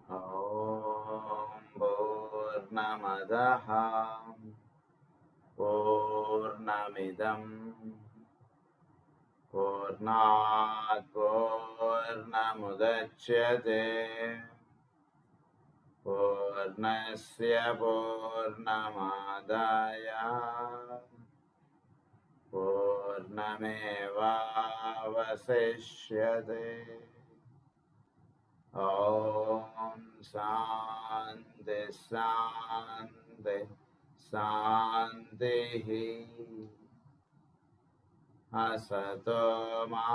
ॐ पूर्णमदः पूर्णमिदं पूर्णात् पूर्णमुदच्यते पूर्णस्य पूर्णमादाय पूर्णमेवावशिष्यते। ॐ शान्ति शान्ति शान्तिः। असतो मा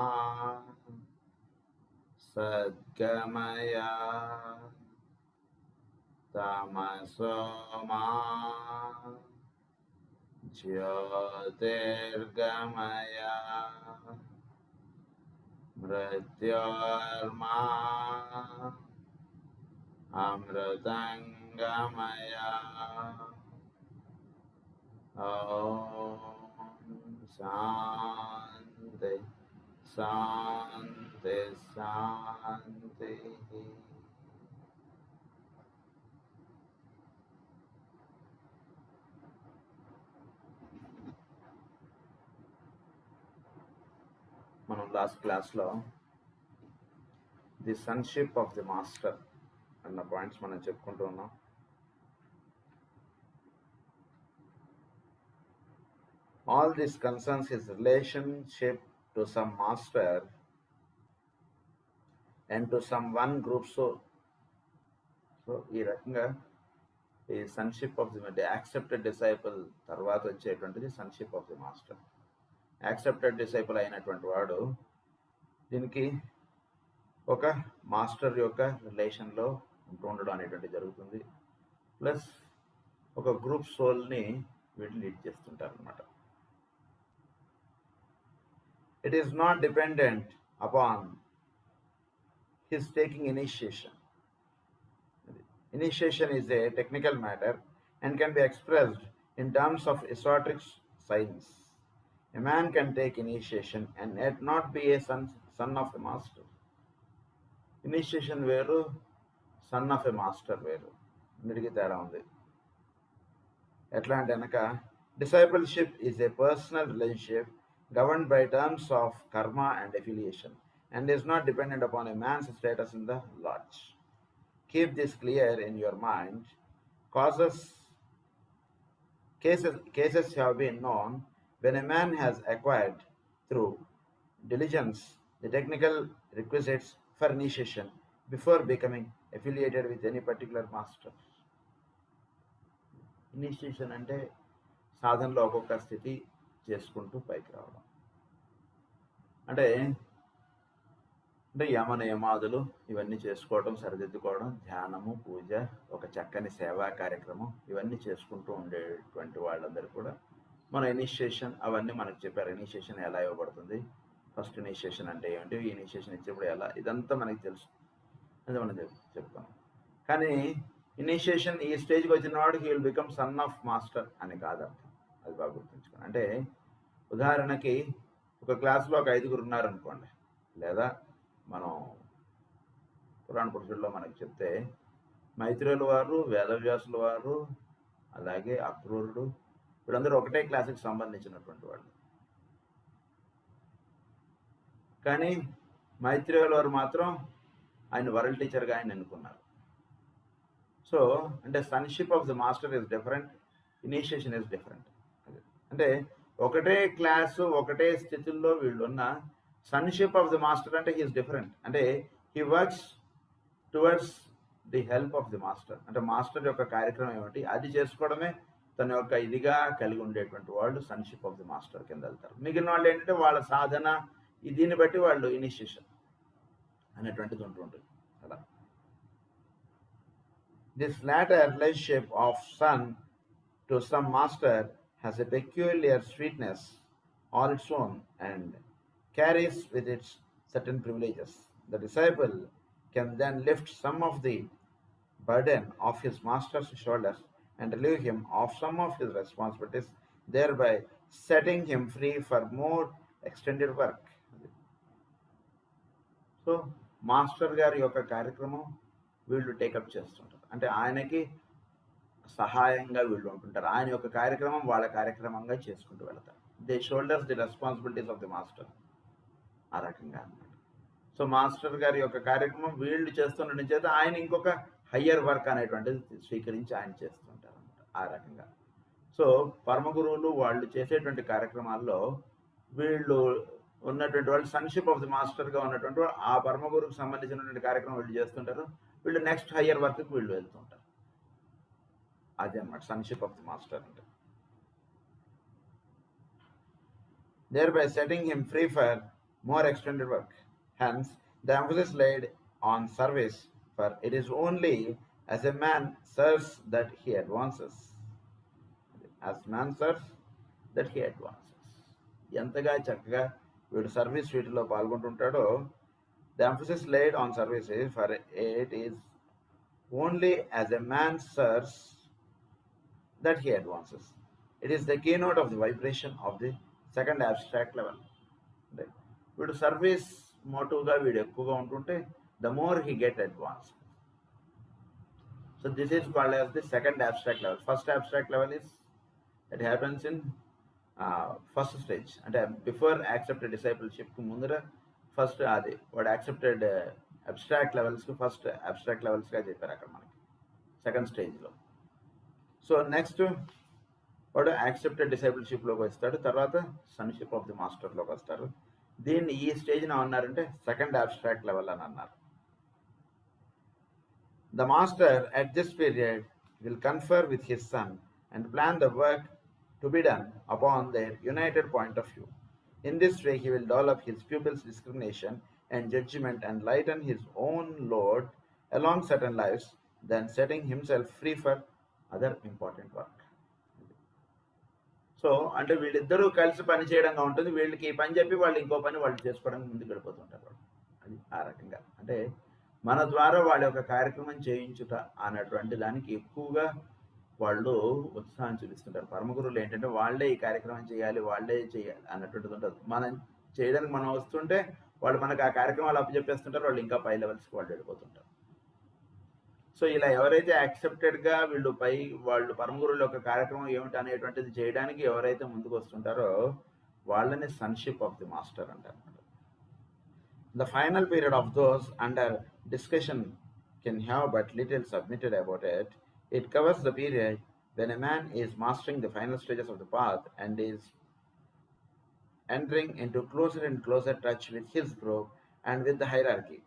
सद्गमय तमसो मा ज्योतिर्गमय मृत्योर्मा अमृतङ्गमय। ॐ शान्ति शान्ति शान्तिः। మనం లాస్ట్ క్లాస్లో the sonship of the master అన్న పాయింట్స్ మనం చెప్పుకుంటూ ఉన్నాం. All this concerns his relationship to some master and to some one group soul. సో ఈ రకంగా ఈ sonship of the accepted disciple తర్వాత వచ్చేటువంటిది sonship of the master. Accepted disciple అయినటువంటి వాడు దీనికి ఒక మాస్టర్ యొక్క రిలేషన్లో ఉంటూ ఉండడం అనేటువంటి జరుగుతుంది. ప్లస్ ఒక గ్రూప్ సోల్ని వీళ్ళు లీడ్ చేస్తుంటారు అన్నమాట. It is not dependent upon his taking initiation. Initiation is a technical matter and can be expressed in terms of esoteric science. A man can take initiation and yet not be a son of a master. Initiation వేరు, son of a master వేరు, అన్నిటికీ తేడా ఉంది. ఎట్లా అంటే కనుక discipleship is a personal relationship governed by terms of karma and affiliation and is not dependent upon a man's status in the lodge. Keep this clear in your mind. Cases have been known when a man has acquired through diligence the technical requisites for initiation before becoming affiliated with any particular master. Initiation అంటే సాధనలో ఒక్కొక్క స్థితి చేసుకుంటూ పైకి రావడం. అంటే యమ నియమాదులు ఇవన్నీ చేసుకోవడం, సరిదిద్దుకోవడం, ధ్యానము, పూజ, ఒక చక్కని సేవా కార్యక్రమం ఇవన్నీ చేసుకుంటూ ఉండేటువంటి వాళ్ళందరూ కూడా మన ఇనిషియేషన్ అవన్నీ మనకు చెప్పారు. ఇనిషియేషన్ ఎలా ఇవ్వబడుతుంది, ఫస్ట్ ఇనిషియేషన్ అంటే ఏమిటి, ఇనిషియేషన్ ఇచ్చేప్పుడు ఎలా, ఇదంతా మనకి తెలుసు, అది మనం చెప్తాం. కానీ ఇనిషియేషన్ ఈ స్టేజ్కి వచ్చిన వాడు he will become son of master అని కాదర్థం. అది బాగా గుర్తుంచుకోండి. అంటే ఉదాహరణకి ఒక క్లాస్లో ఒక 5గురు ఉన్నారనుకోండి, లేదా మనం పురాణ పురుషుల్లో మనకి చెప్తే మైత్రేయుల వారు, వేదవ్యాసుల వారు, అలాగే అక్రూరుడు, వీళ్ళందరూ ఒకటే క్లాసుకి సంబంధించినటువంటి వాళ్ళు. కానీ మైత్రేయుల వారు మాత్రం ఆయన వరల్డ్ టీచర్గా ఆయన ఎన్నుకున్నారు. సో అంటే sonship of the master is different, initiation is different. అంటే ఒకటే క్లాసు ఒకటే స్థితుల్లో వీళ్ళున్న సన్షిప్ ఆఫ్ ది మాస్టర్ అంటే హీఈస్ డిఫరెంట్. అంటే he works towards the help of the master. అంటే మాస్టర్ యొక్క కార్యక్రమం ఏమిటి అది చేసుకోవడమే తన యొక్క ఇదిగా కలిగి ఉండేటువంటి వాళ్ళు సన్షిప్ ఆఫ్ ది మాస్టర్ కింద వెళ్తారు. మిగిలిన వాళ్ళు ఏంటంటే వాళ్ళ సాధన దీన్ని బట్టి వాళ్ళు ఇనిషియేషన్ అనేటువంటిది ఉంటుంటుంది అలా. This latter relationship of son to some master has a peculiar sweetness all its own and carries with it certain privileges. The disciple can then lift some of the burden of his master's shoulders and relieve him of some of his responsibilities, thereby setting him free for more extended work. So master గారి యొక్క కార్యక్రమం వీళ్ళు take up చేస్తుంటారు. అంటే ఆయనకి సహాయంగా వీళ్ళు ఉంటుంటారు. ఆయన యొక్క కార్యక్రమం వాళ్ళ కార్యక్రమంగా చేసుకుంటూ వెళతారు. They shoulders the responsibilities of the master. ఆ రకంగా అన్నమాట. సో మాస్టర్ గారి యొక్క కార్యక్రమం వీళ్ళు చేస్తుండడం చేత ఆయన ఇంకొక హయ్యర్ వర్క్ అనేటువంటిది స్వీకరించి ఆయన చేస్తుంటారు అన్నమాట. ఆ రకంగా. సో పరమ గురువులు వాళ్ళు చేసేటువంటి కార్యక్రమాల్లో వీళ్ళు ఉన్నటువంటి వాళ్ళు సన్షిప్ ఆఫ్ ది మాస్టర్గా ఉన్నటువంటి ఆ పరమ గురువుకు సంబంధించినటువంటి కార్యక్రమం వీళ్ళు చేస్తుంటారు. వీళ్ళు నెక్స్ట్ హయ్యర్ వర్క్కి వీళ్ళు వెళ్తుంటారు. అది అన్నమాట సన్షిప్ ఆఫ్ ది మాస్టర్ అంటే. thereby setting him free for more extended work. Hence, the emphasis laid on service, for it is only as a man serves that he advances. As man serves that he advances. ఎంతగా చక్కగా వీడు service వీటిలో పాల్గొంటుంటాడో, the emphasis laid on service is, for it is only as a man serves that he advances. It is the keynote of the vibration of the second abstract level. అంటే వీడు service మోటివ్గా వీడు ఎక్కువగా ఉంటుంటే the more he get advance. So this is called as the second abstract level. First abstract level is it happens in first stage. అంటే before accepted డిసైపుల్షిప్కి ముందర first అది వాడు accepted abstract లెవెల్స్కి first abstract లెవెల్స్గా చెప్పారు అక్కడ మనకి సెకండ్ స్టేజ్లో. So next వాడు accepted డిసైపుల్షిప్లోకి వస్తాడు. తర్వాత సన్షిప్ ఆఫ్ ది మాస్టర్లోకి వస్తారు. దీన్ని ఈ స్టేజ్ని అన్నారంటే సెకండ్ అబ్స్ట్రాక్ట్ లెవెల్ అని అన్నారు. The master at this period will confer with his son and plan the work to be done upon there United point of view. In this way he will develop his pupils' discrimination and judgment and lighten his own load along certain lives, then setting himself free for other important work. So అంటే వీళ్ళిద్దరూ కలిసి పని చేయడంగా ఉంటుంది. వీళ్ళకి ఈ పని చెప్పి వాళ్ళు ఇంకో పని వాళ్ళు చేసుకోవడానికి ముందుకు వెళ్ళిపోతుంటారు. అది ఆ రకంగా అంటే మన ద్వారా వాళ్ళ యొక్క కార్యక్రమం చేయించుట అన్నటువంటి దానికి ఎక్కువగా వాళ్ళు ఉత్సాహం చూపిస్తుంటారు. పరమగురువులు ఏంటంటే వాళ్ళే ఈ కార్యక్రమం చేయాలి, వాళ్ళే చేయాలి అన్నటువంటిది ఉంటుంది. మనం చేయడానికి మనం వస్తుంటే వాళ్ళు మనకు ఆ కార్యక్రమాలు అప్పచెప్పేస్తుంటారు. వాళ్ళు ఇంకా పై లెవెల్స్కి వాళ్ళు వెళ్ళిపోతుంటారు. సో ఇలా ఎవరైతే యాక్సెప్టెడ్గా వీళ్ళు వాళ్ళు పరమగురువుల యొక్క కార్యక్రమం ఏమిటి అనేటువంటిది చేయడానికి ఎవరైతే ముందుకు వస్తుంటారో వాళ్ళని సన్షిప్ ఆఫ్ ది మాస్టర్ అంటారు. The final period of those under discussion can have but little submitted about it. It covers the period when a man is mastering the final stages of the path and is entering into closer and closer touch with his group and with the hierarchy.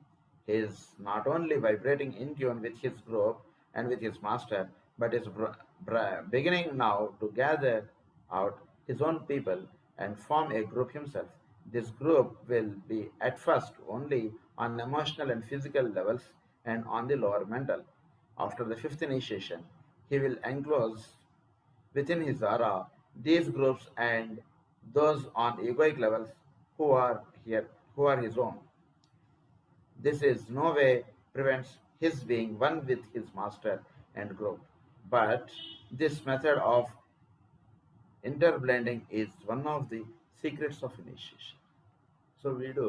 He is not only vibrating in tune with his group and with his master, but is beginning now to gather out his own people and form a group himself. This group will be at first only on emotional and physical levels and on the lower mental. After the fifth initiation, he will enclose within his aura these groups and those on egoic levels who are his own. This is no way prevents his being one with his master and group, but this method of interblending is one of the secrets of initiation. So వీడు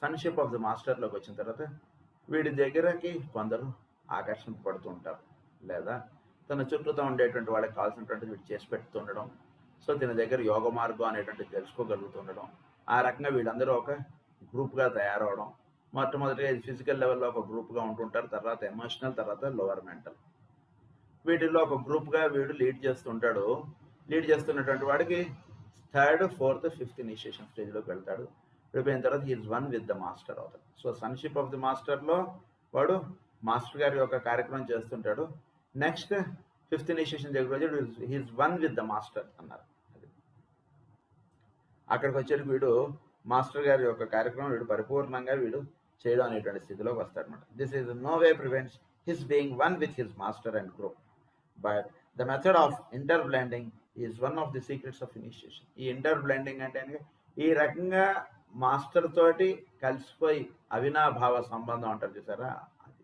sonship of the మాస్టర్లోకి వచ్చిన తర్వాత వీడి దగ్గరకి కొందరు ఆకర్షింపబడుతూ ఉంటారు, లేదా తన చుట్టూతో ఉండేటువంటి వాళ్ళకి కావాల్సినటువంటిది వీడు చేసి పెడుతుండడం. సో దీని దగ్గర యోగ మార్గం అనేటువంటిది తెలుసుకోగలుగుతుండడం. ఆ రకంగా వీళ్ళందరూ ఒక గ్రూప్గా తయారవడం. మొట్టమొదటిగా ఇది ఫిజికల్ లెవెల్లో ఒక గ్రూప్గా ఉంటుంటారు, తర్వాత ఎమోషనల్, తర్వాత లోవర్ మెంటల్. వీటిల్లో ఒక గ్రూప్గా వీడు లీడ్ చేస్తుంటాడు. లీడ్ చేస్తున్నటువంటి వాడికి థర్డ్, ఫోర్త్, ఫిఫ్త్ ఇనిషియేషన్ స్టేజ్లోకి వెళ్తాడు. వెళ్ళిపోయిన తర్వాత he's one with the master అవుతాడు. సో సన్షిప్ ఆఫ్ ది మాస్టర్లో వాడు మాస్టర్ గారి యొక్క కార్యక్రమం చేస్తుంటాడు. నెక్స్ట్ ఫిఫ్త్ ఇనిషియేషన్ దగ్గర వచ్చి he's one with the master అన్నారు. అక్కడికి వచ్చేటి వీడు మాస్టర్ గారి యొక్క కార్యక్రమం వీడు పరిపూర్ణంగా వీడు చేయడం అనేటువంటి స్థితిలోకి వస్తాడనమాట. This is no way prevents his being one with his master and group, but the method of interblending is one of the secrets of initiation. ఈ ఇంటర్ బ్లెండింగ్ అంటే ఈ రకంగా మాస్టర్ తోటి కలిసిపోయి అవినాభావ సంబంధం అంటారు చూసారా, అది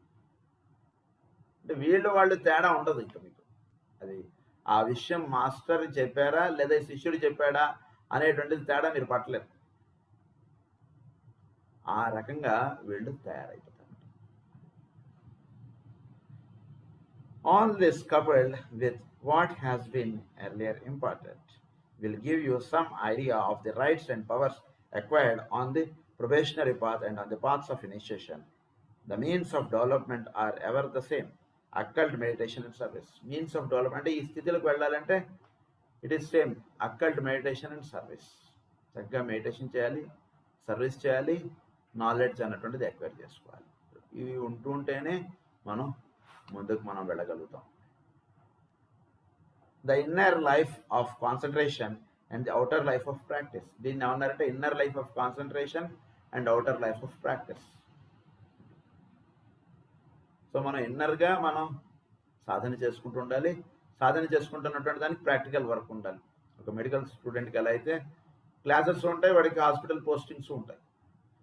అంటే వీళ్ళు వాళ్ళు తేడా ఉండదు ఇంకా మీకు. అది ఆ విషయం మాస్టర్ చెప్పారా లేదా శిష్యుడు చెప్పాడా అనేటువంటిది తేడా మీరు పట్టలేరు. ఆ రకంగా వీళ్ళు తయారైపోతారు. All this coupled with what has been earlier imparted will give you some idea of the rights and powers acquired on the probationary path and on the paths of initiation. The means of development are ever the same. Occult meditation and service. Means of development అంటే ఈ స్థితిలోకి వెళ్ళాలంటే it is same occult meditation and service. చక్కగా meditation చేయాలి, service చేయాలి, knowledge అన్నటువంటిది acquire చేసుకోవాలి. ఇవి ఉంటేనే మనం ముందుకు మనం వెళ్ళగలుగుతాం. The inner life of concentration and the outer life of practice. దీన్ని ఏమన్నారంటే inner life of concentration and outer life of practice. So మనం ఇన్నర్గా మనం సాధన చేసుకుంటూ ఉండాలి. సాధన చేసుకుంటున్నటువంటి దానికి ప్రాక్టికల్ వర్క్ ఉండాలి. ఒక మెడికల్ స్టూడెంట్కి ఎలా అయితే క్లాసెస్ ఉంటాయి, వాడికి హాస్పిటల్ పోస్టింగ్స్ ఉంటాయి.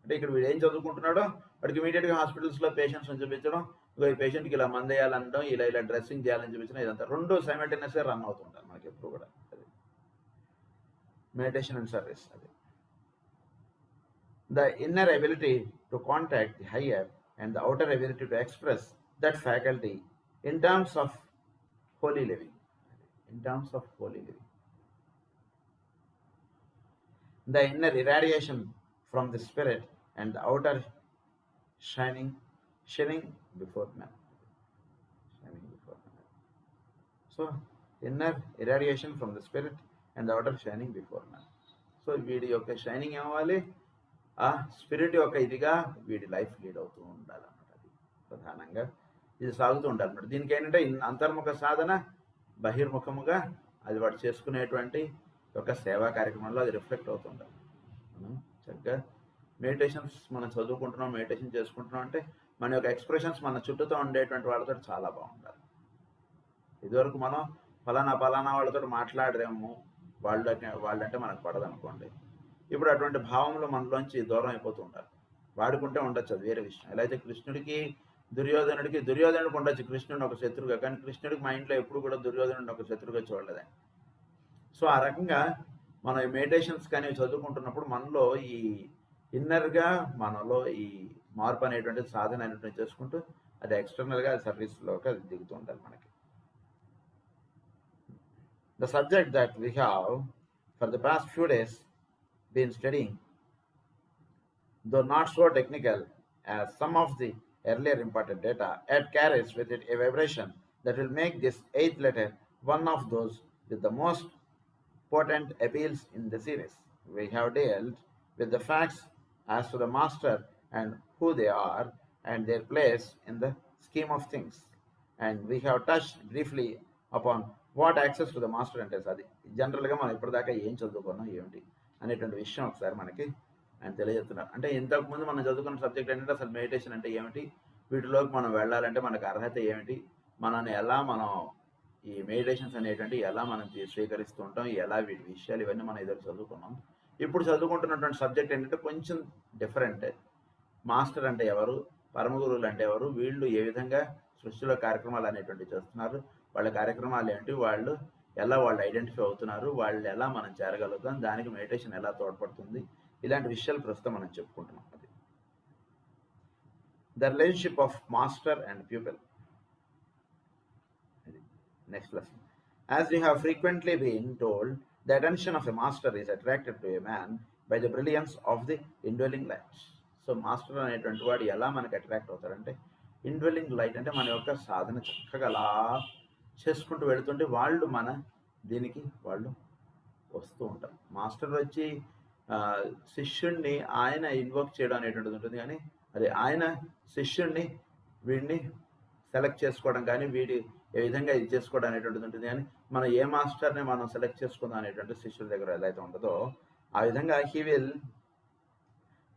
అంటే ఇక్కడ వీడు ఏం చదువుకుంటున్నాడో వాడికి ఇమీడియట్గా హాస్పిటల్స్లో పేషెంట్స్ని చూపించడం, ఈ పేషెంట్కి ఇలా మందు వేయాలనడం, ఇలా డ్రెస్సింగ్ చేయాలని చూపించడం, ఇదంతా రెండు సైమల్టేనియస్గా రన్ అవుతుంటారు మనకి ఎప్పుడు కూడా. అది మెడిటేషన్ అండ్ సర్వీస్. అది the inner ability to contact the higher and the outer ability to express that faculty in terms of holy living. In terms of holy living. The inner irradiation from the spirit and the outer shining before man. Shining before man. So, inner irradiation from the spirit and the outer shining before man. So, వీడి యొక్క shining ఏమవ్వాలి, ఆ spirit యొక్క ఇదిగా వీడి life lead అవుతూ ఉండాలన్నమాట. అది ప్రధానంగా ఇది సాగుతూ ఉండాలన్నమాట. దీనికి ఏంటంటే అంతర్ముఖ సాధన, బహిర్ముఖముగా అది వాడు చేసుకునేటువంటి ఒక సేవా కార్యక్రమంలో అది రిఫ్లెక్ట్ అవుతూ ఉండాలి. చక్కగా మెడిటేషన్స్ మనం చదువుకుంటున్నాం, మెడిటేషన్ చేసుకుంటున్నాం అంటే మన యొక్క ఎక్స్ప్రెషన్స్ మన చుట్టూతో ఉండేటువంటి వాళ్ళతో చాలా బాగుండాలి. ఇదివరకు మనం ఫలానా వాళ్ళతో మాట్లాడరేమో, వాళ్ళంటే మనకు పడదు అనుకోండి. ఇప్పుడు అటువంటి భావంలో మనలోంచి దూరం అయిపోతూ ఉంటారు. వాడుకుంటే ఉండొచ్చు, అది వేరే విషయం. ఎలా అయితే కృష్ణుడికి దుర్యోధనుడికి ఉండొచ్చు కృష్ణుడిని ఒక శత్రువుగా, కానీ కృష్ణుడికి మా ఇంట్లో ఎప్పుడు కూడా దుర్యోధనుడిని ఒక శత్రువుగా చూడలేదని. సో ఆ రకంగా మనం ఈ మెడిటేషన్స్ కానీ చదువుకుంటున్నప్పుడు మనలో ఈ ఇన్నర్గా మనలో ఈ మార్పు అనేటువంటి సాధన అనేటువంటి చేసుకుంటూ అది ఎక్స్టర్నల్గా సర్వీస్లోకి అది దిగుతూ ఉండాలి మనకి. The subject that we have for the past few days been studying, though not so technical as some of the earlier imparted data, it carries with it a vibration that will make this 8th letter one of those with the most potent appeals in the series. We have dealt with the facts as to the master and who they are and their place in the scheme of things, and we have touched briefly upon what access to the master entails. అది జనరల్గా మనం ఇప్పటిదాకా ఏం చదువుకున్నాం ఏమిటి అనేటువంటి విషయం ఒకసారి మనకి ఆయన తెలియజేస్తున్నారు. అంటే ఇంతకుముందు మనం చదువుకున్న సబ్జెక్ట్ ఏంటంటే అసలు మెడిటేషన్ అంటే ఏమిటి, వీటిలోకి మనం వెళ్ళాలంటే మనకు అర్హత ఏమిటి, మనల్ని ఎలా మనం ఈ మెడిటేషన్స్ అనేటువంటి ఎలా మనం స్వీకరిస్తూ ఉంటాం, ఎలా వీటి విషయాలు ఇవన్నీ మనం ఎదురు చదువుకున్నాం. ఇప్పుడు చదువుకుంటున్నటువంటి సబ్జెక్ట్ ఏంటంటే కొంచెం డిఫరెంట్. మాస్టర్ అంటే ఎవరు, పరమ గురువులు అంటే ఎవరు, వీళ్ళు ఏ విధంగా సృష్టిలో కార్యక్రమాలు అనేటువంటివి చేస్తున్నారు, వాళ్ళ కార్యక్రమాలు ఏంటి, వాళ్ళు ఐడెంటిఫై అవుతున్నారు, వాళ్ళు ఎలా మనం చేరగలుగుతాం, దానికి మెడిటేషన్ ఎలా తోడ్పడుతుంది, ఇలాంటి విషయాలు ప్రస్తుతం మనం చెప్పుకుంటున్నాం. అది the relationship of master and pupil. Next lesson. As you have frequently been told, the attention of a master is attracted to a man by the brilliance of the indwelling light. So master అనేటువంటి వాడు ఎలా మనకి attract అవుతారంటే, ఇండ్వెలింగ్ light అంటే మన యొక్క సాధన చక్కగా అలా చేసుకుంటూ వెళుతుంటే వాళ్ళు మన దీనికి వాళ్ళు వస్తూ ఉంటారు. మాస్టర్ వచ్చి శిష్యుణ్ణి ఆయన ఇన్వోక్ చేయడం అనేటువంటిది ఉంటుంది, కానీ అది ఆయన శిష్యుణ్ణి వీడిని సెలెక్ట్ చేసుకోవడం కానీ వీడి ఏ విధంగా ఇది చేసుకోవడం అనేటువంటిది ఉంటుంది, కానీ మనం ఏ మాస్టర్ని మనం సెలెక్ట్ చేసుకుందాం అనేటువంటి శిష్యుల దగ్గర ఎలా అయితే ఉంటుందో ఆ విధంగా హీ విల్,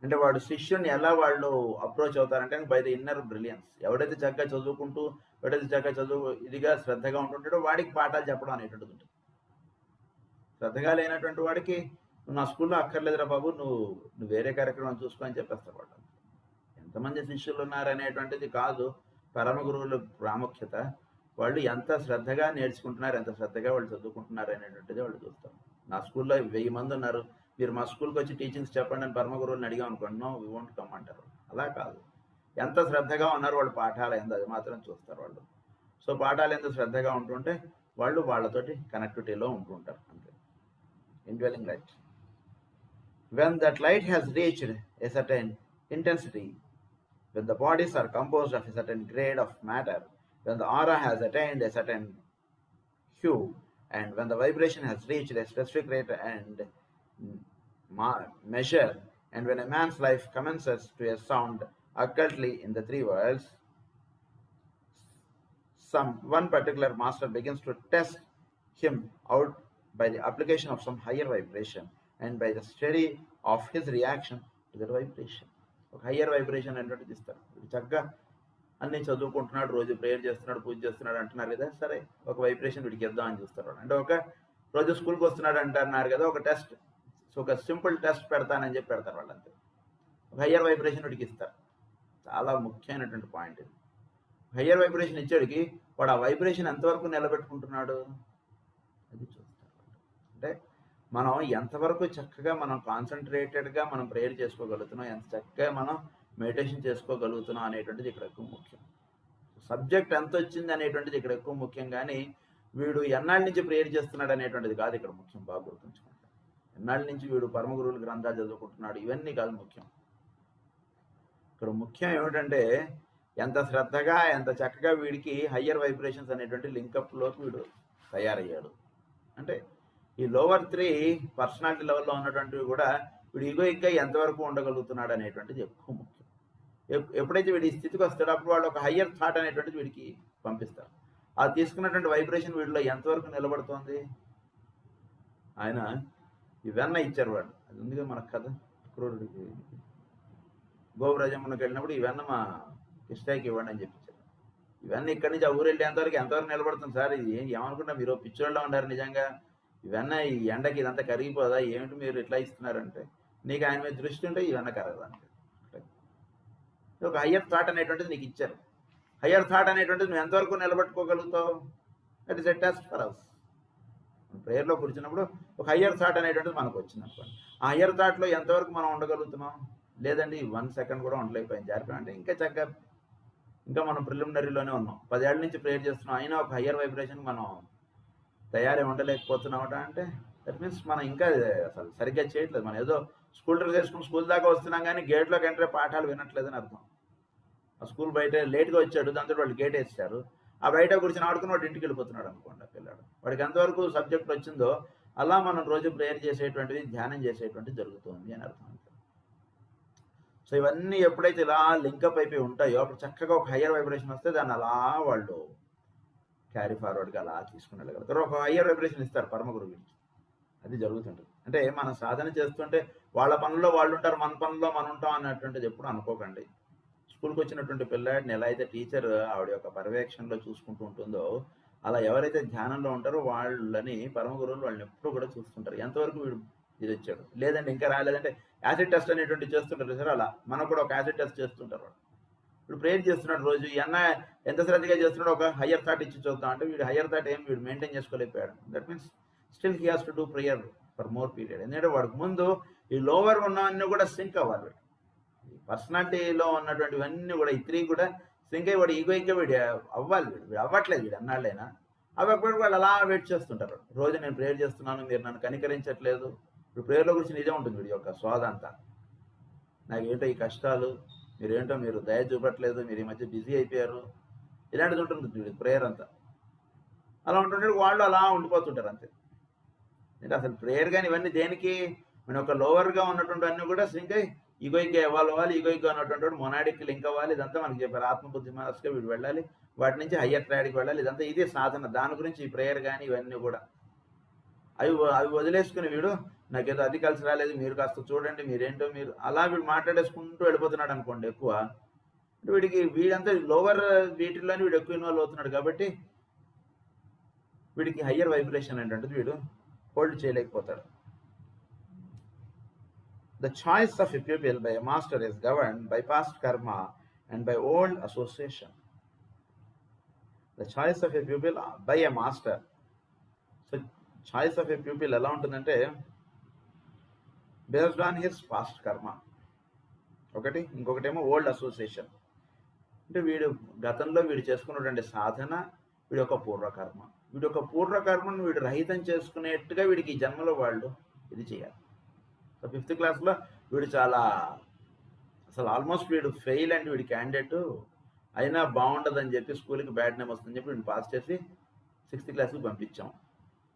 అంటే వాడు శిష్యుని ఎలా వాళ్ళు అప్రోచ్ అవుతారంటే బై ద ఇన్నర్ బ్రిలియన్స్. ఎవడైతే చక్కగా చదువుకుంటూ, ఎవడైతే చక్కగా ఇదిగా శ్రద్ధగా ఉంటుంటాడో వాడికి పాఠాలు చెప్పడం అనేటువంటిది ఉంటుంది. శ్రద్ధగా లేనటువంటి వాడికి నా స్కూల్లో అక్కర్లేదురా బాబు, నువ్వు వేరే కార్యక్రమం చూసుకో అని చెప్పేస్తారు వాడు. ఎంతమంది శిష్యులు ఉన్నారనేటువంటిది కాదు పరమ గురువుల ప్రాముఖ్యత, వాళ్ళు ఎంత శ్రద్ధగా నేర్చుకుంటున్నారు, ఎంత శ్రద్ధగా వాళ్ళు చదువుకుంటున్నారు అనేటువంటిది వాళ్ళు చూస్తారు. నా స్కూల్లో 1000 మంది ఉన్నారు, మీరు మా స్కూల్కి వచ్చి టీచింగ్స్ చెప్పండి అని పరమ గురువుని అడిగాం అనుకోండి, నో వి వోంట్ కమ్ అంటారు. అలా కాదు, ఎంత శ్రద్ధగా ఉన్నారు వాళ్ళు పాఠాలు ఎంత, అది మాత్రం చూస్తారు వాళ్ళు. సో పాఠాలు ఎంత శ్రద్ధగా ఉంటుంటే వాళ్ళు వాళ్ళతోటి కనెక్టివిటీలో ఉంటుంటారు అంతే. ఇండ్వెలింగ్ light. When that light has reached a certain intensity, when the bodies are composed of a certain grade of matter, when the aura has attained a certain hue, and when the vibration has reached a specific rate and measure, and when a man's life commences to a sound occultly in the three worlds, one particular master begins to test him out by the application of some higher vibration and by the study of his reaction to that vibration. ఒక higher vibration అనేటువంటిది ఇస్తారు. చక్కగా అన్ని చదువుకుంటున్నాడు, రోజు prayer చేస్తున్నాడు, పూజ చేస్తున్నాడు అంటున్నారు కదా, సరే ఒక వైబ్రేషన్ వీడికి ఇద్దాం అని చూస్తారు. అంటే ఒక రోజు స్కూల్కి వస్తున్నాడు అంటున్నారు కదా, ఒక టెస్ట్, ఒక సింపుల్ టెస్ట్ పెడతానని చెప్పి పెడతారు వాళ్ళంతే. ఒక హయ్యర్ వైబ్రేషన్ వీడికి ఇస్తారు. చాలా ముఖ్యమైనటువంటి పాయింట్ ఇది. హయ్యర్ వైబ్రేషన్ ఇచ్చేడికి వాడు ఆ వైబ్రేషన్ ఎంతవరకు నిలబెట్టుకుంటున్నాడు అది చూస్తారు. అంటే మనం ఎంతవరకు చక్కగా మనం కాన్సన్ట్రేటెడ్గా మనం ప్రేయర్ చేసుకోగలుగుతున్నాం, ఎంత చక్కగా మనం మెడిటేషన్ చేసుకోగలుగుతున్నాం అనేటువంటిది ఇక్కడ ఎక్కువ ముఖ్యం. సబ్జెక్ట్ ఎంత వచ్చింది అనేటువంటిది ఇక్కడ ఎక్కువ ముఖ్యం, కానీ వీడు ఎన్నాళ్ళ నుంచి ప్రేయర్ చేస్తున్నాడు అనేటువంటిది కాదు ఇక్కడ ముఖ్యం. బాగా గుర్తుంచుకుంటాడు. ఎన్నాళ్ళ నుంచి వీడు పరమ గురువుల గ్రంథాలు చదువుకుంటున్నాడు ఇవన్నీ కాదు ముఖ్యం. ఇక్కడ ముఖ్యం ఏమిటంటే ఎంత శ్రద్ధగా ఎంత చక్కగా వీడికి హయ్యర్ వైబ్రేషన్స్ అనేటువంటి లింకప్లోకి వీడు తయారయ్యాడు. అంటే ఈ లోవర్ 3 పర్సనాలిటీ లెవెల్లో ఉన్నటువంటివి కూడా వీడు ఈగోయిక్గా ఎంతవరకు ఉండగలుగుతున్నాడు అనేటువంటిది ఎక్కువ ముఖ్యం. ఎప్పుడైతే వీడి స్థితికి వస్తాడో అప్పుడు వాళ్ళు ఒక హయ్యర్ థాట్ అనేటువంటిది వీడికి పంపిస్తారు. అది తీసుకున్నటువంటి వైబ్రేషన్ వీడిలో ఎంతవరకు నిలబడుతోంది. ఆయన ఈ వెన్న ఇచ్చారు వాడు, అది ఉందిగా మనకు కథ, క్రూరుడికి గోవ్రజమునకు వెళ్ళినప్పుడు ఈ వెన్న మా కిష్టాయికి ఇవ్వండి అని చెప్పించారు. ఇవన్నీ ఇక్కడి నుంచి ఆ ఊరు వెళ్ళి ఎంతవరకు నిలబడుతుంది సార్, ఇది ఏమనుకుంటా మీరు పిచ్చోళ్ళ ఉన్నారు నిజంగా, ఇవన్నీ ఈ ఎండకి ఇదంతా కరిగిపోదా, ఏమిటి మీరు ఇట్లా ఇస్తున్నారంటే, నీకు ఆయన మీద దృష్టి ఉంటే ఇవన్నీ కరగదు అంటే. ఒక హయ్యర్ థాట్ అనేటువంటిది నీకు ఇచ్చారు. హయ్యర్ థాట్ అనేటువంటిది నువ్వు ఎంతవరకు నిలబెట్టుకోగలుగుతావు, that is a test for us. ప్రేయర్లో కూర్చున్నప్పుడు ఒక హయ్యర్ థాట్ అనేటువంటిది మనకు వచ్చింది అనుకోండి, ఆ హయ్యర్ థాట్లో ఎంతవరకు మనం ఉండగలుగుతున్నాం. లేదండి 1 సెకండ్ కూడా ఉండలేకపోయింది జారిపోయి అంటే ఇంకా చక్కగా ఇంకా మనం ప్రిలిమినరీలోనే ఉన్నాం, 10 ఏళ్ళ నుంచి ప్రేయర్ చేస్తున్నాం, అయినా ఒక హయ్యర్ వైబ్రేషన్ మనం తయారై ఉండలేకపోతున్నామట అంటే దట్ మీన్స్ మనం ఇంకా అసలు సరిగ్గా చేయట్లేదు. మనం ఏదో స్కూల్ డ్రెస్ వేసుకుని స్కూల్ దాకా వస్తున్నాం కానీ గేట్లోకి ఎంటర్ పాఠాలు వినట్లేదని అర్థం. ఆ స్కూల్ బయట లేట్గా వచ్చాడు, దాంతో వాళ్ళు గేట్ వేస్తారు, ఆ బయట కూర్చొని ఆడుకుని వాడు ఇంటికి వెళ్ళిపోతున్నాడు అనుకోండి ఆ పిల్లాడు. వాడికి ఎంతవరకు సబ్జెక్ట్ వచ్చిందో అలా మనం రోజు ప్రేయర్ చేసేటువంటిది, ధ్యానం చేసేటువంటిది జరుగుతుంది అని అర్థం. సో ఇవన్నీ ఎప్పుడైతే ఇలా లింకప్ అయిపోయి ఉంటాయో అప్పుడు చక్కగా ఒక హయ్యర్ వైబ్రేషన్ వస్తే దాన్ని అలా వాళ్ళు క్యారీ ఫార్వర్డ్గా అలా తీసుకుని వెళ్ళగలుగుతారు. ఒక హయ్యర్ వైబ్రేషన్ ఇస్తారు పరమ గురువుకి, అది జరుగుతుంటుంది. అంటే మనం సాధన చేస్తుంటే వాళ్ళ పనుల్లో వాళ్ళు ఉంటారు, మన పనుల్లో మనం ఉంటాం అన్నటువంటిది ఎప్పుడు అనుకోకండి. స్కూల్కి వచ్చినటువంటి పిల్లాడిని ఎలా అయితే టీచర్ ఆవిడ యొక్క పర్యవేక్షణలో చూసుకుంటూ ఉంటుందో అలా ఎవరైతే ధ్యానంలో ఉంటారో వాళ్ళని పరమ గురువులు వాళ్ళని ఎప్పుడు కూడా చూస్తుంటారు. ఎంతవరకు వీడు ఇది వచ్చాడు, లేదంటే ఇంకా రాలేదంటే యాసిడ్ టెస్ట్ అనేటువంటి చేస్తుంటారు సార్, అలా మనకు కూడా ఒక యాసిడ్ టెస్ట్ చేస్తుంటారు. వాడు ఇప్పుడు ప్రేయర్ చేస్తున్నాడు రోజు, ఎంత శ్రద్ధగా చేస్తున్నాడు, ఒక హయ్యర్ థాట్ ఇచ్చి చూద్దాం అంటే వీడు హయ్యర్ థాట్ ఏం వీడు మెయింటైన్ చేసుకోలేకపోయాడు. That means still he has to do prayer for more period. ఎందుకంటే వాడికి ముందు ఈ లోవర్ ఉన్నవన్నీ కూడా సింక్ అవ్వాలి. పర్సనాలిటీలో ఉన్నటువంటివన్నీ కూడా ఈ 3 కూడా సింక్ అయ్యి వాడు ఈగోయిక్గా వీడు అవ్వాలి. వీడు అవ్వట్లేదు, వీడు అన్నాళ్ళైనా అవ్వకపోతే వాళ్ళు అలా వెయిట్ చేస్తుంటారు. రోజు నేను ప్రేయర్ చేస్తున్నాను, మీరు నన్ను కనికరించట్లేదు. ఇప్పుడు ప్రేయర్లో గురించి నిజం ఉంటుంది వీడి యొక్క స్వాద అంతా, నాకేంటో ఈ కష్టాలు, మీరేంటో మీరు దయ చూపట్లేదు, మీరు ఈ మధ్య బిజీ అయిపోయారు, ఇలాంటిది ఉంటుంది వీడి ప్రేయర్ అంతా. అలా ఉంటుంటే వాళ్ళు అలా ఉండిపోతుంటారు అంతే. అంటే అసలు ప్రేయర్ కానీ ఇవన్నీ దేనికి, మన ఒక లోవర్గా ఉన్నటువంటి అన్నీ కూడా సింక్ అయ్యి ఈగోయిక్గా ఇవ్వాలి అవ్వాలి, ఈగోయిక్గా ఉన్నటువంటి మొనాడికి లింక్ అవ్వాలి. ఇదంతా మనకి చెప్పారు. ఆత్మబుద్ధి మనసుగా వీడు వెళ్ళాలి, వాటి నుంచి హయ్యర్ ట్రాడ్కి వెళ్ళాలి. ఇదంతా ఇదే సాధన. దాని గురించి ఈ ప్రేయర్ కానీ ఇవన్నీ కూడా అవి వదిలేసుకుని వీడు నాకేదో అది కలిసి రాలేదు, మీరు కాస్త చూడండి, మీరేంటో మీరు అలా వీడు మాట్లాడేసుకుంటూ వెళ్ళిపోతున్నాడు అనుకోండి ఎక్కువ. వీడంతా లోవర్ వీటిల్లోనే వీడు ఎక్కువ ఇన్వాల్వ్ అవుతున్నాడు కాబట్టి వీడికి హయ్యర్ వైబ్రేషన్ ఏంటంటే వీడు hold చేయలేకపోతాడు. The choice of a pupil by a master is governed by past karma and by old association. The choice of a pupil by a master. So, choice of a pupil ఎలా ఉంటుందంటే based on his past కర్మ ఒకటి, ఇంకొకటేమో old association. అంటే వీడు గతంలో వీడు చేసుకున్నటువంటి సాధన వీడి యొక్క పూర్వకర్మ. వీడి యొక్క పూర్వకర్మను వీడు రహితం చేసుకునేట్టుగా వీడికి ఈ జన్మలో వాళ్ళు ఇది చేయాలి. సో 5th క్లాస్లో వీడు చాలా అసలు ఆల్మోస్ట్ వీడు ఫెయిల్ అండ్ వీడి క్యాండిడేట్ అయినా బాగుండదని చెప్పి స్కూల్కి బ్యాడ్ నేమ్ వస్తుందని చెప్పి వీడిని పాస్ చేసి 6th క్లాస్కి పంపించాం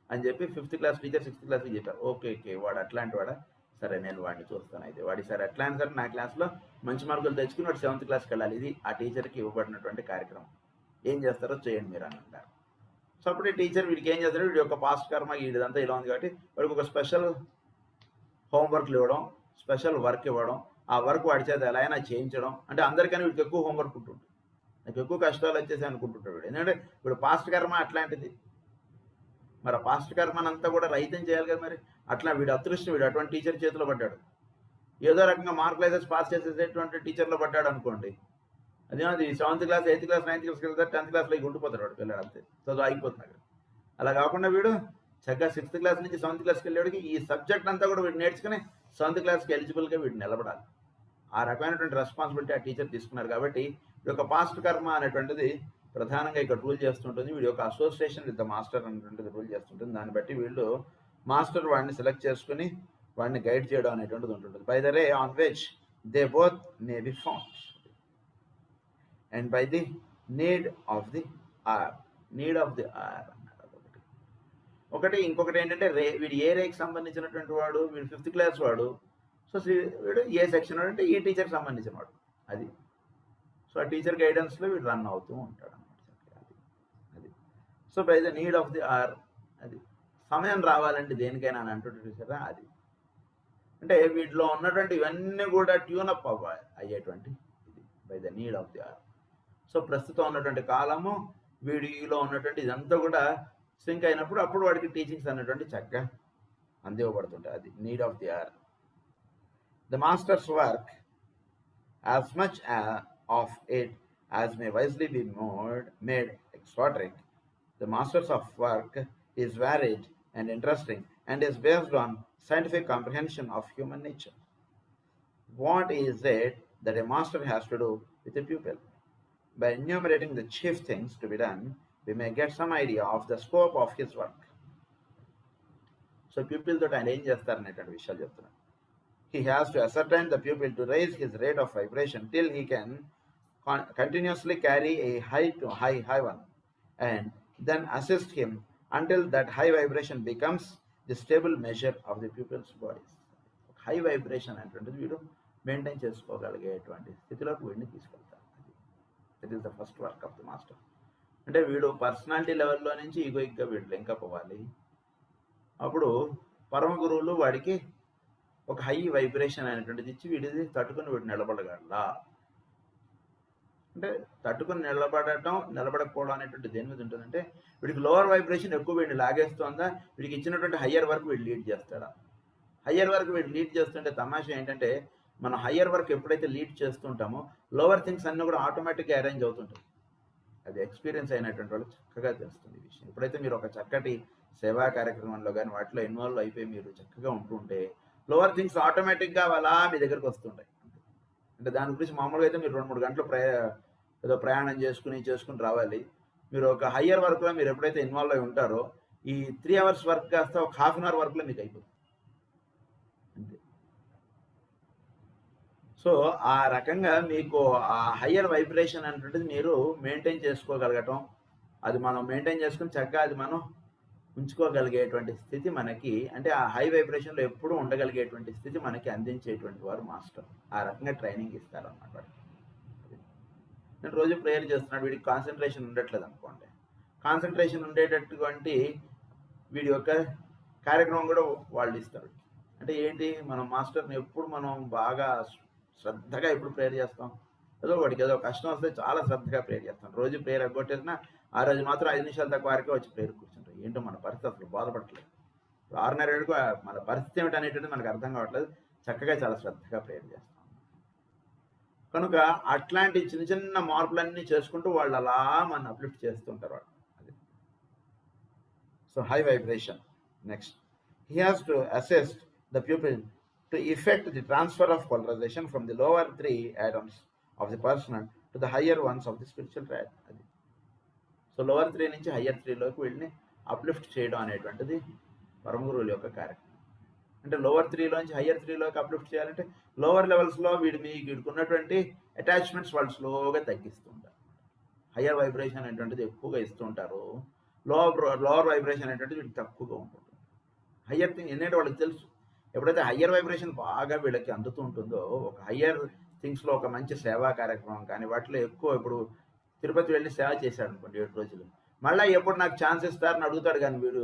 అని చెప్పి 5th క్లాస్ టీచర్ 6th క్లాస్కి చెప్పారు. ఓకే వాడు అట్లాంటి వాడా, సరే నేను వాడిని చూస్తాను. అయితే వాడి సరే ఎట్లా అని సరే నా క్లాస్లో మంచి మార్కులు తెచ్చుకుని వాడు 7th క్లాస్కి వెళ్ళాలి. ఇది ఆ టీచర్కి ఇవ్వబడినటువంటి కార్యక్రమం. ఏం చేస్తారో చేయండి మీరు అని అంటారు. సో అప్పుడు ఈ టీచర్ వీడికి ఏం చేస్తాడు, వీడి యొక్క పాస్ట్ కర్మ వీడిదంతా ఇలా ఉంది కాబట్టి వాడికి ఒక స్పెషల్ హోంవర్క్లు ఇవ్వడం, స్పెషల్ వర్క్ ఇవ్వడం, ఆ వర్క్ వాడి చేత ఎలా అయినా చేయించడం. అంటే అందరికన్నా వీడికి ఎక్కువ హోంవర్క్ ఉంటుంది, నాకు ఎక్కువ కష్టాలు వచ్చేసి అనుకుంటుంటాడు వీడు. ఎందుకంటే ఇప్పుడు పాస్ట్ కర్మ అట్లాంటిది. మరి ఆ పాస్ట్ కర్మనంతా కూడా రహితం చేయాలి కదా. మరి అట్లా వీడు అదృష్టం, వీడు అటువంటి టీచర్ చేతిలో పడ్డాడు. ఏదో రకంగా మార్కులు అయితే పాస్ చేసేటువంటి టీచర్లో పడ్డాడు అనుకోండి, అదేమది 7th class 8th class 9th క్లాస్కి వెళ్తారు, 10th క్లాస్లో ఉండిపోతాడు వాడు పిల్లడు, అంతే చదువు అయిపోతున్నాడు. అలా కాకుండా వీడు చక్కగా 6th క్లాస్ నుంచి 7th క్లాస్కి వెళ్ళేవాడికి ఈ సబ్జెక్ట్ అంతా కూడా వీడు నేర్చుకుని 7th క్లాస్కి ఎలిజిబుల్గా వీడు నిలబడాలి. ఆ రకమైనటువంటి రెస్పాన్సిబిలిటీ ఆ టీచర్ తీసుకున్నారు. కాబట్టి ఈ యొక్క పాస్ట్ కర్మ అనేటువంటిది ప్రధానంగా ఇక్కడ రూల్ చేస్తుంటుంది. వీడి యొక్క అసోసియేషన్ విత్ ద మాస్టర్ అనేటువంటిది రూల్ చేస్తుంటుంది. దాన్ని బట్టి వీళ్ళు మాస్టర్ వాడిని సెలెక్ట్ చేసుకుని వాడిని గైడ్ చేయడం అనేటువంటిది ఉంటుంటుంది. By the ray on which they both may be found and by the need of the hour. Need of the hour ఒకటి. ఇంకొకటి ఏంటంటే వీడు ఏ రేకి సంబంధించినటువంటి వాడు, వీడు 5th క్లాస్ వాడు. సో వీడు ఏ సెక్షన్ వాడు అంటే ఈ టీచర్కి సంబంధించిన వాడు. అది సో ఆ టీచర్ గైడెన్స్లో వీడు రన్ అవుతూ ఉంటాడు అన్నమాట. అది so by the need of the hour. అది సమయం రావాలంటే దేనికైనా అని అంటుంటే చూసారా, అది అంటే వీటిలో ఉన్నటువంటి ఇవన్నీ కూడా ట్యూనప్ అయ్యేటువంటి ఇది by the need of the hour. So ప్రస్తుతం ఉన్నటువంటి కాలము వీడిలో ఉన్నటువంటి ఇదంతా కూడా సింక్ అయినప్పుడు అప్పుడు వాడికి టీచింగ్స్ అనేటువంటి చక్కగా అందివ్వబడుతుంటాయి. అది need of the hour. The masters work as much of it as may wisely be made exotic. The masters of work is varied and interesting and is based on scientific comprehension of human nature. What is it that a master has to do with a pupil? By enumerating the chief things to be done, we may get some idea of the scope of his work. So pupil తోటి ఆయన ఏం చేస్తారనేటువంటి విషయాలు చెప్తున్నారు. He has to ascertain the pupil to raise his rate of vibration till he can continuously carry a high one, and then assist him until that high vibration becomes the stable measure of the pupil's body. High vibration అనేటువంటిది వీడు maintain చేసుకోగలిగేటువంటి స్థితిలోకి వీడిని తీసుకెళ్తారు. That is the first work of the master. అంటే వీడు personality లెవెల్లో నుంచి ఈగోయిక్గా వీడు లింకప్ అవ్వాలి. అప్పుడు పరమ గురువులు వాడికి ఒక హై వైబ్రేషన్ అనేటువంటిది ఇచ్చి వీడిది తట్టుకుని వీడు నిలబడగలరా. అంటే తట్టుకుని నిలబడకపోవడం అనేటువంటి దేని మీద ఉంటుందంటే వీడికి లోవర్ వైబ్రేషన్ ఎక్కువ వీడిని లాగేస్తుందా, వీడికి ఇచ్చినటువంటి హయ్యర్ వర్క్ వీడు లీడ్ చేస్తాడా. హయ్యర్ వర్క్ వీడు లీడ్ చేస్తుంటే తమాషా ఏంటంటే మనం హయ్యర్ వర్క్ ఎప్పుడైతే లీడ్ చేస్తుంటామో లోవర్ థింగ్స్ అన్నీ కూడా ఆటోమేటిక్గా అరేంజ్ అవుతుంటాయి. అది ఎక్స్పీరియన్స్ అయినటువంటి వాళ్ళు చక్కగా తెలుస్తుంది ఈ విషయం. ఎప్పుడైతే మీరు ఒక చక్కటి సేవా కార్యక్రమంలో కానీ వాటిలో ఇన్వాల్వ్ అయిపోయి మీరు చక్కగా ఉంటుంటే లోవర్ థింగ్స్ ఆటోమేటిక్గా అలా మీ దగ్గరికి వస్తుంటాయి. అంటే దాని గురించి మామూలుగా అయితే మీరు 2-3 గంటలు ఏదో ప్రయాణం చేసుకుని రావాలి. మీరు ఒక హయ్యర్ వర్క్లో మీరు ఎప్పుడైతే ఇన్వాల్వ్ అయి ఉంటారో ఈ 3 hours వర్క్ కాస్త ఒక ½ an hour వర్క్లో మీకు అయిపోతుంది అంతే. సో ఆ రకంగా మీకు ఆ హయ్యర్ వైబ్రేషన్ అనేటువంటిది మీరు మెయింటైన్ చేసుకోగలగటం, అది మనం మెయింటైన్ చేసుకుని చక్కగా అది మనం ఉంచుకోగలిగేటువంటి స్థితి మనకి, అంటే ఆ హై వైబ్రేషన్లో ఎప్పుడూ ఉండగలిగేటువంటి స్థితి మనకి అందించేటువంటి వారు మాస్టర్. ఆ రకంగా ట్రైనింగ్ ఇస్తారు అన్నమాట. నేను రోజు ప్రేయర్ చేస్తున్నాడు, వీడికి కాన్సన్ట్రేషన్ ఉండట్లేదు అనుకోండి. కాన్సన్ట్రేషన్ ఉండేటటువంటి వీడి యొక్క కార్యక్రమం కూడా వాళ్ళు ఇస్తారు. అంటే ఏంటి, మనం మాస్టర్ని ఎప్పుడు మనం బాగా శ్రద్ధగా ఎప్పుడు ప్రేయర్ చేస్తాం, ఏదో వాడికి ఏదో కష్టం వస్తే చాలా శ్రద్ధగా ప్రేయర్ చేస్తాం. రోజు ప్రేయర్ ఎగ్గొట్టేసినా ఆ రోజు మాత్రం 5 నిమిషాలు తక్కువ వరకే వచ్చి ప్రేయర్ కూర్చుంటాం. ఏంటో మన పరిస్థితి అసలు బాధపడట్లేదు. 6:30 మన పరిస్థితి ఏమిటి అనేటువంటిది మనకు అర్థం కావట్లేదు. చక్కగా చాలా శ్రద్ధగా ప్రేయర్ చేస్తాం. కనుక అట్లాంటి చిన్న చిన్న మార్పులన్నీ చేసుకుంటూ వాళ్ళు అలా మన అప్లిఫ్ట్ చేస్తుంటారు వాళ్ళు. అది so high vibration. Next, he has to assist the pupil to effect the transfer of polarization from the lower 3 atoms of the personal to the higher ones of the spiritual triad. So lower 3 నుంచి higher 3లోకి వీళ్ళని uplift చేయడం అనేటువంటిది పరమ గురువుల యొక్క కార్యక్రమం. అంటే lower 3లోంచి higher 3లోకి uplift చేయాలంటే లోవర్ లెవెల్స్లో వీడికి ఉన్నటువంటి అటాచ్మెంట్స్ వాళ్ళు స్లోగా తగ్గిస్తుంటారు. హయ్యర్ వైబ్రేషన్ అనేటువంటిది ఎక్కువగా ఇస్తూ ఉంటారు. లోవర్ వైబ్రేషన్ అనేటువంటిది వీడికి తక్కువగా ఉంటుంది. హయ్యర్ థింగ్ ఏంటంటే వాళ్ళకి తెలుసు, ఎప్పుడైతే హయ్యర్ వైబ్రేషన్ బాగా వీళ్ళకి అందుతూ ఉంటుందో, ఒక హయ్యర్ థింగ్స్లో ఒక మంచి సేవా కార్యక్రమం కానీ వాటిలో ఎక్కువ, ఇప్పుడు తిరుపతి వెళ్ళి సేవ చేశాడు అనుకోండి 7 రోజులు, మళ్ళీ ఎప్పుడు నాకు ఛాన్స్ ఇస్తారని అడుగుతాడు. కానీ వీడు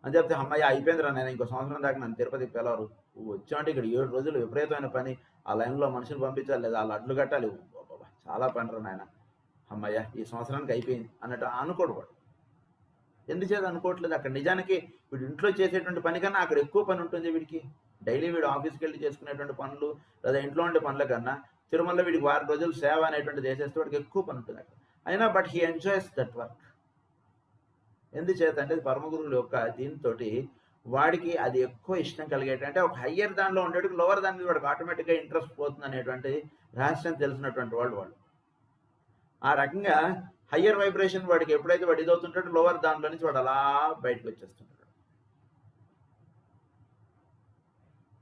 అని చెప్తే అమ్మాయి అయిపోయిందిరా, నేను ఇంకో సంవత్సరం దాకా నన్ను తిరుపతికి పిలవరు, వచ్చామంటే ఇక్కడ 7 రోజులు విపరీతమైన పని, ఆ లైన్లో మనుషులు పంపించాలి, లేదా వాళ్ళు అడ్లు కట్టాలి, చాలా పని రా నాయన, అమ్మయ్య ఈ సంవత్సరానికి అయిపోయింది అన్నట్టు అనుకోడు వాడు. ఎందుచేత అనుకోవట్లేదు, అక్కడ నిజానికి వీడు ఇంట్లో చేసేటువంటి పని కన్నా అక్కడ ఎక్కువ పని ఉంటుంది వీడికి. డైలీ వీడు ఆఫీస్కి వెళ్ళి చేసుకునేటువంటి పనులు లేదా ఇంట్లో ఉండే పనుల కన్నా తిరుమలలో వీడికి 6 రోజులు సేవ అనేటువంటిది చేసేస్తే వాడికి ఎక్కువ పని ఉంటుంది అక్కడ. అయినా but he enjoys that work. ఎందుచేత అంటే పరమ గురువుల యొక్క దీంతో వాడికి అది ఎక్కువ ఇష్టం కలిగేటంటే ఒక హయ్యర్ దానిలో ఉండేటికి లోవర్ దాని మీద వాడికి ఆటోమేటిక్గా ఇంట్రెస్ట్ పోతుంది అనేటువంటి రహస్యం తెలిసినటువంటి వాళ్ళు. ఆ రకంగా హయ్యర్ వైబ్రేషన్ వాడికి ఎప్పుడైతే వాడు ఇదవుతుంటాడో లోవర్ దానిలో నుంచి వాడు అలా బయటకు వచ్చేస్తుంటాడు.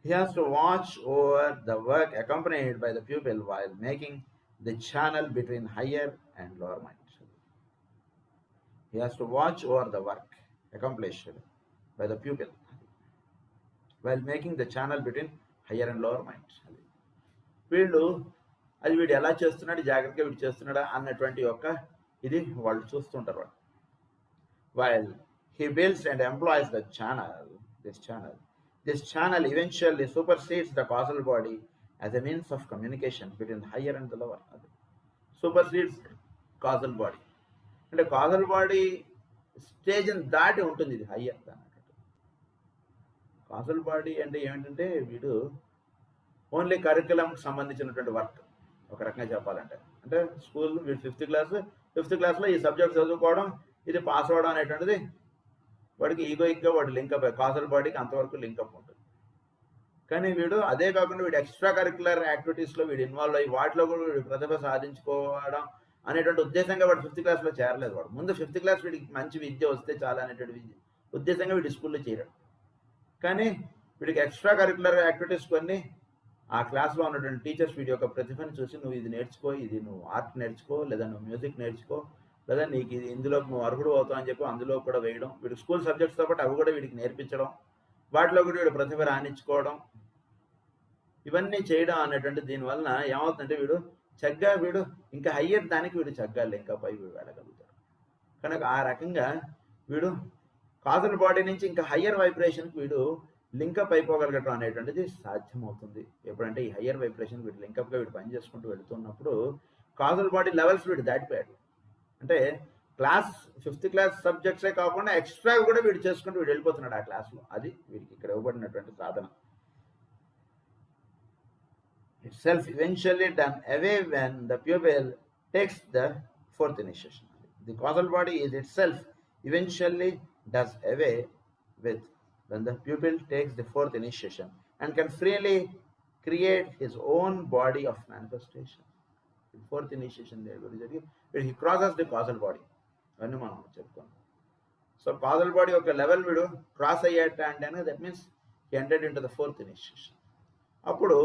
He has to watch over the work accompanied by the pupil while making the channel between higher and lower mind. He has to watch over the work accomplished by the pupil while making the channel between higher and lower mind. వీళ్ళు అది వీడు ఎలా చేస్తున్నాడు, జాగ్రత్తగా వీడు చేస్తున్నాడా అన్నటువంటి యొక్క ఇది వాళ్ళు చూస్తుంటారు వాళ్ళు. While he builds and employs the channel, this channel eventually supersedes the causal body as a means of communication between the higher and the lower. Supersedes causal body. అంటే కాజల్ బాడీ స్టేజ్ని దాటి ఉంటుంది ఇది హయ్యర్ అన్నట్టు. Causal body అంటే ఏమిటంటే వీడు only కరికులంకి సంబంధించినటువంటి work, ఒక రకంగా చెప్పాలంటే. అంటే స్కూల్ వీడు ఫిఫ్త్ క్లాస్లో ఈ సబ్జెక్ట్ చదువుకోవడం, ఇది పాస్ అవ్వడం అనేటువంటిది వాడికి ఈగోయిక్గా వాడు లింకప్, కాజల్ బాడీకి అంతవరకు లింకప్ ఉంటుంది. కానీ వీడు అదే కాకుండా వీడు ఎక్స్ట్రా కరికులర్ యాక్టివిటీస్లో వీడు ఇన్వాల్వ్ అయ్యి వాటిలో కూడా వీడు ప్రతిభ సాధించుకోవడం అనేటువంటి ఉద్దేశంగా వాడు 5th క్లాస్లో చేరలేదు. వాడు ముందు 5th క్లాస్ వీడికి మంచి విద్య వస్తే చాలా అనేటువంటి ఉద్దేశంగా వీడి స్కూల్లో చేరాడు. కానీ వీడికి ఎక్స్ట్రా కరికులర్ యాక్టివిటీస్ కొన్ని ఆ క్లాస్లో ఉన్నటువంటి టీచర్స్ వీడి యొక్క ప్రతిభను చూసి నువ్వు ఇది నేర్చుకో, ఇది నువ్వు ఆర్ట్ నేర్చుకో, లేదా నువ్వు మ్యూజిక్ నేర్చుకో, లేదా నీకు ఇది ఇందులో నువ్వు అర్హుడు అవుతావు అని చెప్పి అందులో కూడా వేయడం, వీడు స్కూల్ సబ్జెక్ట్స్తో పాటు అవి కూడా వీడికి నేర్పించడం, వాటిలో కూడా వీడు ప్రతిభ రాణించుకోవడం, ఇవన్నీ చేయడం అనేటువంటి దీనివలన ఏమవుతుందంటే వీడు ఇంకా హయ్యర్ దానికి వీడు చగ్గాలి ఇంకా పై వీడు వెళ్ళగలుగుతాడు. కనుక ఆ రకంగా వీడు కాజల్ బాడీ నుంచి ఇంకా హయ్యర్ వైబ్రేషన్కి వీడు లింకప్ అయిపోగలగటం అనేటువంటిది సాధ్యమవుతుంది. ఎప్పుడంటే ఈ హయ్యర్ వైబ్రేషన్ వీడు లింకప్గా వీడు పని చేసుకుంటూ వెళుతున్నప్పుడు కాజల్ బాడీ లెవెల్స్ వీడు దాటిపోయాడు. అంటే 5th క్లాస్ సబ్జెక్ట్సే కాకుండా ఎక్స్ట్రా కూడా వీడు చేసుకుంటూ వీడు వెళ్ళిపోతున్నాడు ఆ క్లాస్లో. అది వీడికి ఇక్కడ ఇవ్వబడినటువంటి సాధన. Itself eventually done away when the pupil takes the 4th initiation. The causal body is itself eventually does away with when the pupil takes the 4th initiation and can freely create his own body of manifestation. The 4th initiation there, when he crosses the causal body. అవన్నీ మనం చెప్పుకోండి. So causal body ఒక level వీడు cross అయ్యాట అంటే that means he entered into the 4th initiation. అప్పుడు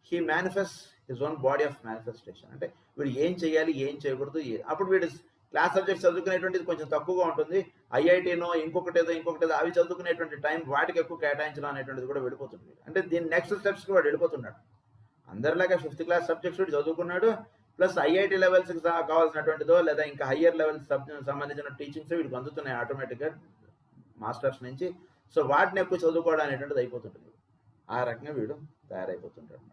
he manifest his own body of manifestation. అంటే వీడు ఏం చేయాలి, ఏం చేయకూడదు. అప్పుడు వీడు క్లాస్ సబ్జెక్ట్స్ చదువుకునేటువంటిది కొంచెం తక్కువగా ఉంటుంది. ఐఐటీనో ఇంకొకటేదో అవి చదువుకునేటువంటి టైం వాటికి ఎక్కువ కేటాయించడం అనేటువంటిది కూడా వెళ్ళిపోతుంది. అంటే దీని నెక్స్ట్ స్టెప్స్కి వాడు వెళ్ళిపోతున్నాడు. అందరిలాగా 5th క్లాస్ సబ్జెక్ట్స్ వీడు చదువుకున్నాడు, ప్లస్ ఐఐటీ లెవెల్స్కి కావాల్సినటువంటిదో లేదా ఇంకా హయ్యర్ లెవెల్స్ సంబంధించిన టీచింగ్స్ వీడికి అందుతున్నాయి ఆటోమేటిక్గా మాస్టర్స్ నుంచి. సో వాటిని ఎక్కువ చదువుకోవడం అనేటువంటిది అయిపోతుంటుంది. ఆ రకంగా వీడు తయారైపోతుంటాడు అనమాట.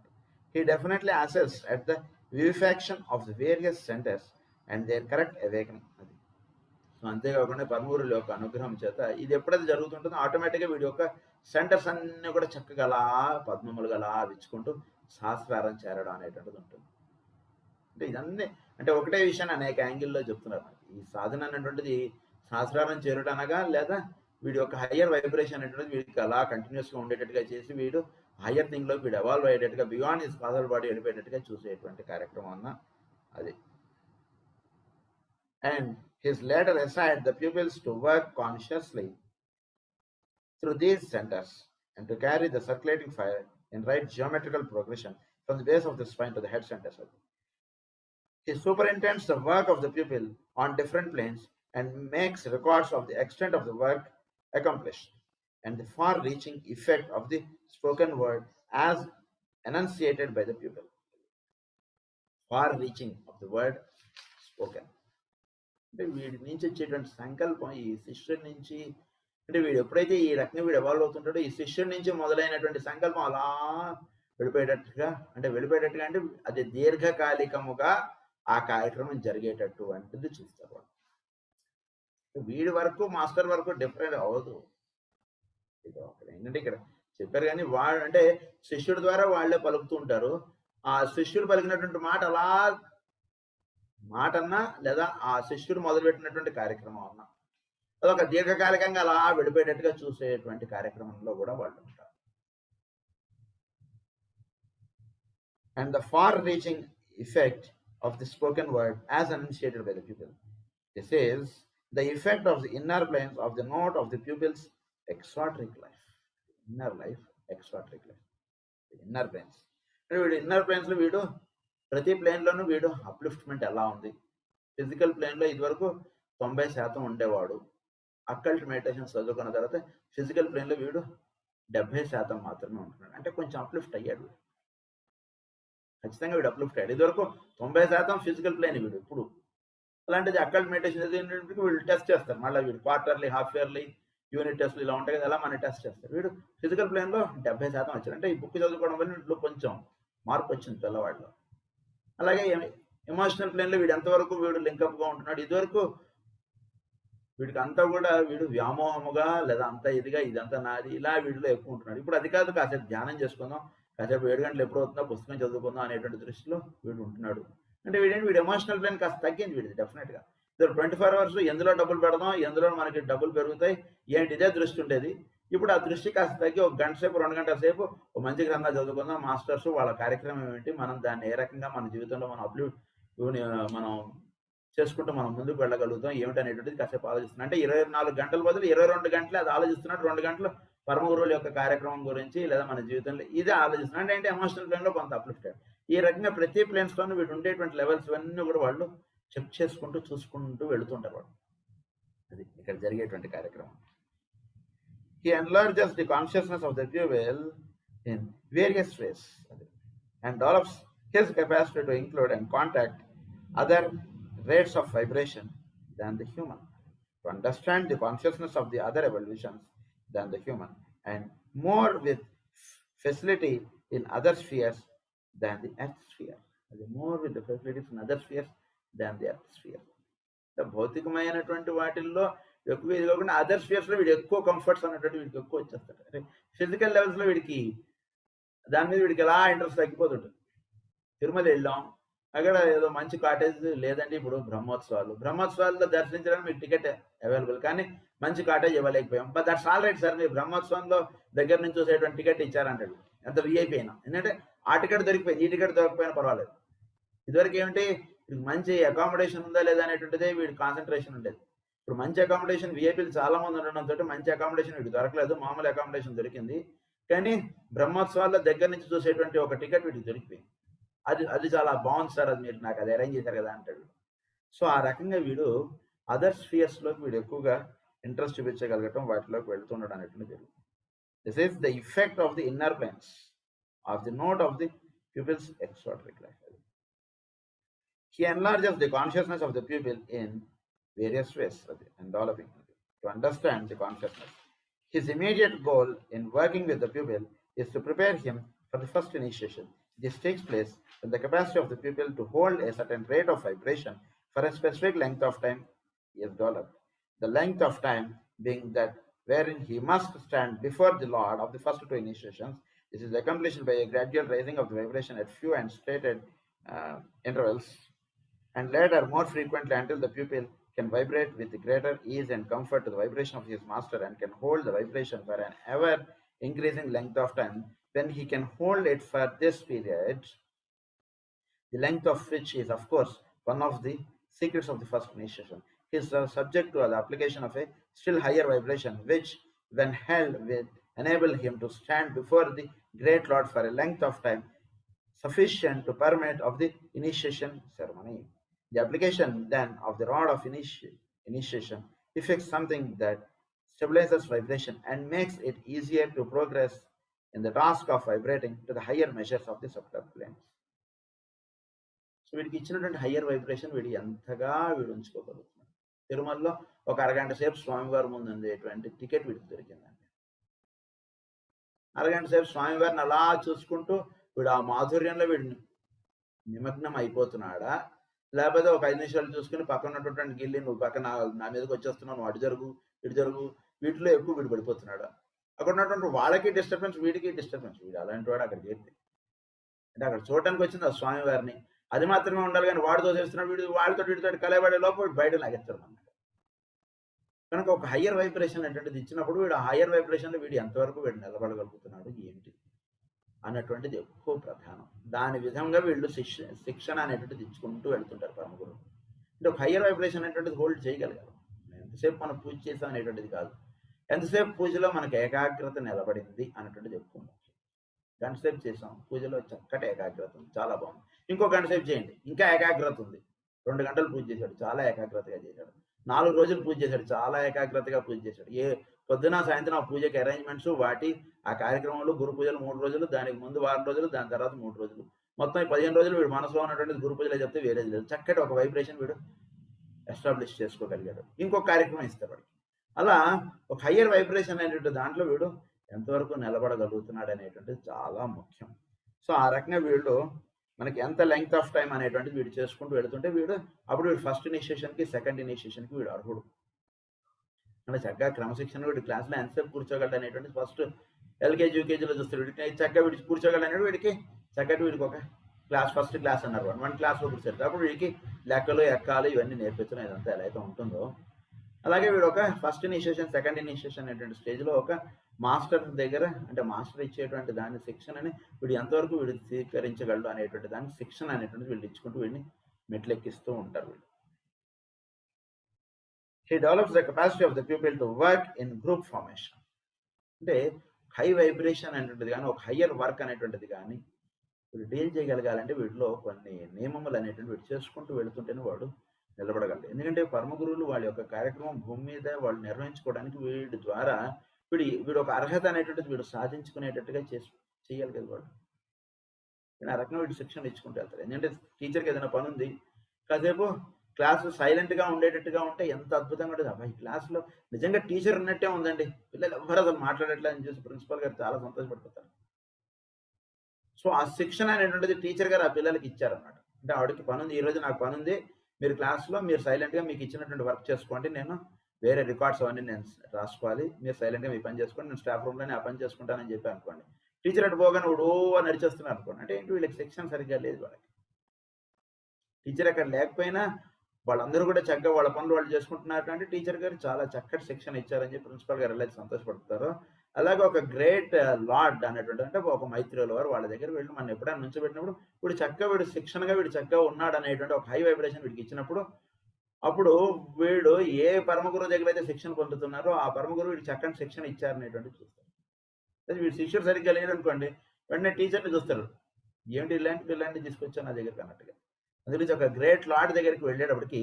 He definitely assess at the vivifaction of the various centers and their correct awakening. అది సో అంతేకాకుండా పరమగురుల యొక్క అనుగ్రహం చేత ఇది ఎప్పుడైతే జరుగుతుంటుందో ఆటోమేటిక్గా వీడి యొక్క సెంటర్స్ అన్నీ కూడా చక్కగా అలా పద్మములుగా అలా విచ్చుకుంటూ సహస్రారం చేరడం అనేటువంటిది ఉంటుంది. అంటే ఇదన్నీ అంటే ఒకటే విషయాన్ని అనేక యాంగిల్లో చెప్తున్నారు. ఈ సాధన అనేటువంటిది సహస్రారం చేరుట అనగా లేదా వీడి యొక్క హయ్యర్ వైబ్రేషన్ అనేటువంటిది వీడికి అలా కంటిన్యూస్గా ఉండేటట్టుగా చేసి వీడు హయ్యర్ థింగ్లోకి వీడు ఎవాల్వ్ అయ్యేటట్టుగా బియాండ్ హిస్ కాజల్ బాడీ వెళ్ళిపోయేటట్టుగా చూసేటువంటి కార్యక్రమం అన్న అది. And He later assigned the pupils to work consciously through these centers and to carry the circulating fire in right geometrical progression from the base of the spine to the head centers. He superintends the work of the pupil on different planes and makes records of the extent of the work accomplished and the far-reaching effect of the spoken word as enunciated by the pupil. Far-reaching of the word spoken. అంటే వీడి నుంచి వచ్చేటువంటి సంకల్పం ఈ శిష్యుడి నుంచి అంటే వీడు ఎప్పుడైతే ఈ రకంగా వీడు ఎవాల్వ్ అవుతుంటాడో ఈ శిష్యుడి నుంచి మొదలైనటువంటి సంకల్పం అలా వెళ్ళిపోయేటట్టుగా అంటే అది దీర్ఘకాలికముగా ఆ కార్యక్రమం జరిగేటట్టు వంటిది చూస్తారు. వీడి వరకు మాస్టర్ వరకు డిఫరెంట్ అవ్వదు. ఇది ఒకటి ఏంటంటే ఇక్కడ చెప్పారు కానీ వాడు అంటే శిష్యుడి ద్వారా వాళ్ళే పలుకుతూ ఉంటారు. ఆ శిష్యుడు పలికినటువంటి మాట అన్నా లేదా ఆ శిష్యుడు మొదలుపెట్టినటువంటి కార్యక్రమం అన్నా అదొక దీర్ఘకాలికంగా అలా విడిపోయేటట్టుగా చూసేటువంటి కార్యక్రమంలో కూడా వాళ్ళు ఉంటారు. And the far reaching effect of the spoken word as enunciated by the pupil. This is the effect of the inner planes of the note of the pupil's exoteric life. Inner life, exoteric life. The inner planes. వీడు inner planes లో వీడు ప్రతి plane లోనూ వీడు upliftment ఎలా ఉంది. Physical plane లో ఇదివరకు 90% ఉండేవాడు. అకల్ట్ మెడిటేషన్ చదువుకున్న తర్వాత ఫిజికల్ ప్లేన్ లో వీడు 70% మాత్రమే ఉంటున్నాడు. అంటే కొంచెం అప్లిఫ్ట్ అయ్యాడు. ఖచ్చితంగా వీడు అప్లిఫ్ట్ అయ్యాడు. ఇదివరకు 90% ఫిజికల్ ప్లేన్ వీడు ఇప్పుడు. అలాంటిది అకల్ట్ మెడిటేషన్ ఏంటంటే వీళ్ళు టెస్ట్ చేస్తారు. మళ్ళీ వీడు క్వార్టర్లీ, హాఫ్ ఇయర్లీ, యూనిట్ టెస్ట్లు ఇలా ఉంటాయి కదా, అలా మనం టెస్ట్ చేస్తారు. వీడు ఫిజికల్ ప్లేన్లో 70% వచ్చాడు. అంటే ఈ బుక్ చదువుకోవడం వల్ల ఇంట్లో కొంచెం మార్పు వచ్చింది పిల్లవాడిలో. అలాగే ఎమోషనల్ ప్లేన్లో వీడు ఎంతవరకు వీడు లింకప్గా ఉంటున్నాడు. ఇదివరకు వీడికి అంతా కూడా వీడు వ్యామోహముగా లేదా అంతా ఇదిగా ఇదంతా నాది ఇలా వీడిలో ఎక్కువ ఉంటున్నాడు. ఇప్పుడు అది కాదు, కాసేపు ధ్యానం చేసుకుందాం, కాసేపు 7 గంటలు ఎప్పుడు అవుతుందో పుస్తకం చదువుకుందాం అనేటువంటి దృష్టిలో వీడు ఉంటున్నాడు. అంటే వీడు ఎమోషనల్ ప్లేన్ కాస్త తగ్గింది వీడిది డెఫినెట్గా. 24 అవర్స్ ఎందులో డబ్బులు పెడదాం, ఎందులో మనకి డబ్బులు పెరుగుతాయి ఏంటి ఇదే దృష్టి ఉండేది. ఇప్పుడు ఆ దృష్టి కాస్త తగ్గి 1 గంట సేపు 2 గంటల సేపు ఒక మంచి గ్రంథాలు చదువుకుందాం, మాస్టర్స్ వాళ్ళ కార్యక్రమం ఏంటి, మనం దాన్ని ఏ రకంగా మన జీవితంలో మనం చేసుకుంటూ మనం ముందుకు వెళ్ళగలుగుతాం ఏమిటనేటువంటిది కాసేపు ఆలోచిస్తున్నాం. అంటే 24 గంటల బదులు 22 గంటలు అది ఆలోచిస్తున్నాడు. 2 గంటలు పరమ గురువుల యొక్క కార్యక్రమం గురించి లేదా మన జీవితంలో ఇదే ఆలోచిస్తున్నాడు. అంటే ఎమోషనల్ ప్లేన్లో కొంత అప్లిఫ్టెడ్. ఈ రకంగా ప్రతి ప్లేన్స్లోనూ వీడు ఉండేటువంటి లెవెల్స్ ఇవన్నీ కూడా వాళ్ళు చెక్ చేసుకుంటూ చూసుకుంటూ వెళుతుంటారు వాళ్ళు. అది ఇక్కడ జరిగేటువంటి కార్యక్రమం. He enlarges the consciousness of the pupil in various ways and develops his capacity to include and contact other rates of vibration than the human, to understand the consciousness of the other evolutions than the human, and more with facility in other spheres than the earth sphere. More with the facilities in other spheres than the earth sphere. The భౌతికమైనటువంటి వాటిల్లో ఎక్కువ ఇది కాకుండా other స్పియర్స్లో వీడు ఎక్కువ comforts అన్నటువంటి వీడికి ఎక్కువ వచ్చేస్తాడు. అంటే ఫిజికల్ లెవెల్స్లో వీడికి దాని మీద వీడికి ఎలా ఇంట్రెస్ట్ తగ్గిపోతుంటుంది. తిరుమల వెళ్ళాం, అక్కడ ఏదో మంచి కాటేజ్ లేదండి. ఇప్పుడు బ్రహ్మోత్సవాల్లో దర్శించడానికి మీకు టికెట్ అవైలబుల్, కానీ మంచి కాటేజ్ ఇవ్వలేకపోయాం. But that's all right sir, మీరు బ్రహ్మోత్సవంలో దగ్గర నుంచి చూసేటువంటి టికెట్ ఇచ్చారంటాడు. ఎంత విఐపీ అయినా, ఎందుకంటే ఆ టికెట్ దొరికిపోయింది, ఈ టికెట్ దొరికిపోయినా పర్వాలేదు. ఇదివరకు ఏమిటి, మంచి అకామిడేషన్ ఉందా లేదా అనేటువంటిదే వీడి కాన్సన్ట్రేషన్ ఉండేది. ఇప్పుడు మంచి అకామిడేషన్ విఐపీలు చాలా మంది ఉండడంతో మంచి అకామిడేషన్ వీడికి దొరకలేదు, మామూలు అకామిడేషన్ దొరికింది. కానీ బ్రహ్మోత్సవాల్లో దగ్గర నుంచి చూసేటువంటి ఒక టికెట్ వీడికి దొరికిపోయింది. అది చాలా బాగుంది సార్, అది మీరు నాకు అది అరేంజ్ చేశారు కదా అంటాడు. సో ఆ రకంగా వీడు అదర్ స్పియర్స్లోకి వీడు ఎక్కువగా ఇంట్రెస్ట్ చూపించగలగటం, వాటిలోకి వెళుతుండడం అనేటువంటి జరుగుతుంది. This is the effect of the inner planes of the note of the pupil's exoteric life. He enlarges the consciousness of the pupil in various ways and developing to understand the consciousness. His immediate goal in working with the pupil is to prepare him for the first initiation. This takes place when the capacity of the pupil to hold a certain rate of vibration for a specific length of time is developed. The length of time being that wherein he must stand before the Lord of the first 2 initiations. This is accomplished by a gradual raising of the vibration at few and stated intervals, and later more frequently until the pupil can vibrate with greater ease and comfort to the vibration of his master and can hold the vibration for an ever increasing length of time. When he can hold it for this period, the length of which is of course one of the secrets of the first initiation, is subject to the application of a still higher vibration, which, when held, will enable him to stand before the great Lord for a length of time sufficient to permit of the initiation ceremony. The application then of the rod of initiation effects something that stabilizes vibration and makes it easier to progress in the task of vibrating to the higher measures of the subtle planes. So వీడికి ఇచ్చినటువంటి higher vibration వీడు ఎంతగా వీడు ఉంచుకోగలుగుతున్నాడు. తిరుమలలో ఒక అరగంట సేపు స్వామివారి ముందు ఉండేటువంటి టికెట్ వీడికి దొరికిందండి. అరగంట సేపు స్వామివారిని అలా చూసుకుంటూ వీడు ఆ మాధుర్యంలో వీడు నిమగ్నం అయిపోతున్నాడా, లేకపోతే ఒక 5 నిమిషాలు చూసుకుని పక్కన ఉన్నటువంటి గిల్లి నువ్వు పక్కన నా మీదకి వచ్చేస్తున్నావు, నువ్వు అటు జరుగు ఇటు జరుగు, వీటిలో ఎక్కువ వీడు పడిపోతున్నాడా? అక్కడ ఉన్నటువంటి వాళ్ళకి డిస్టర్బెన్స్, వీడికి డిస్టర్బెన్స్. వీడు అలాంటి వాడు అక్కడికి వెళ్తే అంటే అక్కడ చూడటానికి వచ్చింది ఆ స్వామివారిని, అది మాత్రమే ఉండాలి కానీ వాడు తోసేస్తున్నాడు, వీడు వాళ్ళతో వీడితో కలబడే లోపల బయట లాగేస్తారు అన్నమాట. కనుక ఒక హయ్యర్ వైబ్రేషన్ అనేటువంటిది ఇచ్చినప్పుడు వీడు ఆ హయ్యర్ వైబ్రేషన్లో వీడు ఎంతవరకు వీడు నిలబడగలుగుతున్నాడు ఏంటి అన్నటువంటిది ఎక్కువ ప్రధానం. దాని విధంగా వీళ్ళు శిక్షణ అనేటువంటిది ఇచ్చుకుంటూ వెళ్తుంటారు పరమగురు. అంటే ఒక హయ్యర్ వైబ్రేషన్ అనేటువంటిది హోల్డ్ చేయగలగాలి. ఎంతసేపు మనం పూజ చేసాం అనేటువంటిది కాదు, ఎంతసేపు పూజలో మనకు ఏకాగ్రత నిలబడింది అనేటువంటిది ఎక్కువ ముఖ్యం. గంట సేపు చేసాం పూజలో చక్కటి ఏకాగ్రత ఉంది, చాలా బాగుంది. ఇంకో గంట సేపు చేయండి, ఇంకా ఏకాగ్రత ఉంది. 2 గంటలు పూజ చేశాడు, చాలా ఏకాగ్రతగా చేశాడు. 4 రోజులు పూజ చేశాడు, చాలా ఏకాగ్రతగా పూజ చేశాడు. పొద్దున సాయంత్రం ఆ పూజకి అరేంజ్మెంట్స్, వాటి ఆ కార్యక్రమంలో గురు పూజలు 3 రోజులు, దానికి ముందు వారం రోజులు, దాని తర్వాత 3 రోజులు, మొత్తం 15 రోజులు వీడు మనసులో ఉన్నటువంటి గురు పూజలు చెప్తే వేరేది లేదు. చక్కటి ఒక వైబ్రేషన్ వీడు ఎస్టాబ్లిష్ చేసుకోగలిగాడు. ఇంకొక కార్యక్రమం ఇస్తారు వాడికి. అలా ఒక హయ్యర్ వైబ్రేషన్ అనేటువంటి దాంట్లో వీడు ఎంతవరకు నిలబడగలుగుతున్నాడు అనేటువంటిది చాలా ముఖ్యం. సో ఆ రకంగా వీళ్ళు మనకి ఎంత లెంగ్త్ ఆఫ్ టైం అనేటువంటిది వీడు చేసుకుంటూ వెళుతుంటే అప్పుడు వీడు ఫస్ట్ ఇనిషియేషన్కి సెకండ్ ఇనిషియేషన్కి వీడు అర్హుడు. అంటే చక్కగా క్రమశిక్షణ వీడి క్లాస్లో ఎంతసేపు కూర్చోగలడు అనేటువంటిది ఫస్ట్ ఎల్కేజీ యూకేజీలో చూస్తాడు. వీడికి చక్కగా వీడికి కూర్చోగలడు అనేది వీడికి చక్కటి వీడికి ఒక క్లాస్, ఫస్ట్ క్లాస్ అన్నారు, 1 క్లాస్లో కూర్చోడు. అప్పుడు వీడికి లెక్కలు ఎక్కాలు ఇవన్నీ నేర్పించడం ఇదంతా ఎలా అయితే ఉంటుందో అలాగే వీడు ఒక ఫస్ట్ ఇనిషియేషన్ సెకండ్ ఇనిషియేషన్ అనేటువంటి స్టేజ్లో ఒక మాస్టర్ దగ్గర, అంటే మాస్టర్ ఇచ్చేటువంటి దాని శిక్షణని వీడు ఎంతవరకు వీడు స్వీకరించగలడు అనేటువంటి దానికి శిక్షణ అనేటువంటి వీళ్ళు ఇచ్చుకుంటూ వీడిని మెట్లెక్కిస్తూ ఉంటారు. వీళ్ళు he develops the capacity of the pupil to work in group formation. అంటే హై వైబ్రేషన్ అనేటువంటిది కానీ ఒక హయ్యర్ వర్క్ అనేటువంటిది కానీ వీడు డీల్ చేయగలగాలంటే వీటిలో కొన్ని నియమములు అనేటువంటి వీడు చేసుకుంటూ వెళుతుంటేనే వాడు నిలబడగలడు. ఎందుకంటే పరమగురువులు వాళ్ళ యొక్క కార్యక్రమం భూమి మీద వాళ్ళు నిర్వహించుకోవడానికి వీడి ద్వారా వీడు ఒక అర్హత అనేటువంటిది వీడు సాధించుకునేటట్టుగా చేయాలి కదా వాడు. ఆ రకంగా వీడు శిక్షణ ఇచ్చుకుంటూ వెళ్తారు. ఎందుకంటే టీచర్కి ఏదైనా పని ఉంది, కాసేపు క్లాస్ సైలెంట్గా ఉండేటట్టుగా ఉంటే ఎంత అద్భుతంగా ఉంటుంది. అబ్బాయి క్లాస్లో నిజంగా టీచర్ ఉన్నట్టే ఉందండి, పిల్లలు ఎవరు అసలు మాట్లాడట్లేదని చూసి ప్రిన్సిపల్ గారు చాలా సంతోషపడిపోతారు. సో ఆ శిక్షణ అనేటువంటిది టీచర్ గారు ఆ పిల్లలకి ఇచ్చారన్నమాట. అంటే ఆవిడకి పని ఉంది, ఈరోజు నాకు పని ఉంది, మీరు క్లాస్లో మీరు సైలెంట్గా మీకు ఇచ్చినటువంటి వర్క్ చేసుకోండి, నేను వేరే రికార్డ్స్ అవన్నీ నేను రాసుకోవాలి, మీరు సైలెంట్గా మీ పని చేసుకోండి, నేను స్టాఫ్ రూమ్లోనే ఆ పని చేసుకుంటానని చెప్పి అనుకోండి. టీచర్ అటు పోగానే ఓ నడిచేస్తున్నారు అనుకోండి, అంటే ఏంటి వీళ్ళకి శిక్షణ సరిగ్గా లేదు. వాళ్ళకి టీచర్ అక్కడ లేకపోయినా వాళ్ళందరూ కూడా చక్కగా వాళ్ళ పనులు వాళ్ళు చేసుకుంటున్నారు. అంటే టీచర్ గారు చాలా చక్కటి శిక్షణ ఇచ్చారని చెప్పి ప్రిన్సిపల్ గారు ఎలా సంతోషపడతారు. అలాగే ఒక గ్రేట్ లార్డ్ అనేటువంటి, అంటే ఒక మైత్రుల వారు వాళ్ళ దగ్గర వెళ్ళి మనం ఎప్పుడైనా నుంచోబెట్టినప్పుడు వీడు చక్కగా వీడు శిక్షణగా వీడు చక్కగా ఉన్నాడు అనేటువంటి ఒక హై వైబ్రేషన్ వీడికి ఇచ్చినప్పుడు, అప్పుడు వీడు ఏ పరమగురువు దగ్గర అయితే శిక్షణ పొందుతున్నారో ఆ పరమగురువు వీడికి చక్కని శిక్షణ ఇచ్చారనేటువంటి చూస్తారు. అదే వీడు శిష్యుడు సరిగ్గా లేడు అనుకోండి, వెంటనే టీచర్ని చూస్తారు, ఏమిటి ఇలాంటివి తీసుకొచ్చారు నా దగ్గరికి అన్నట్టుగా. అందులో ఒక గ్రేట్ లార్డ్ దగ్గరికి వెళ్ళేటప్పటికి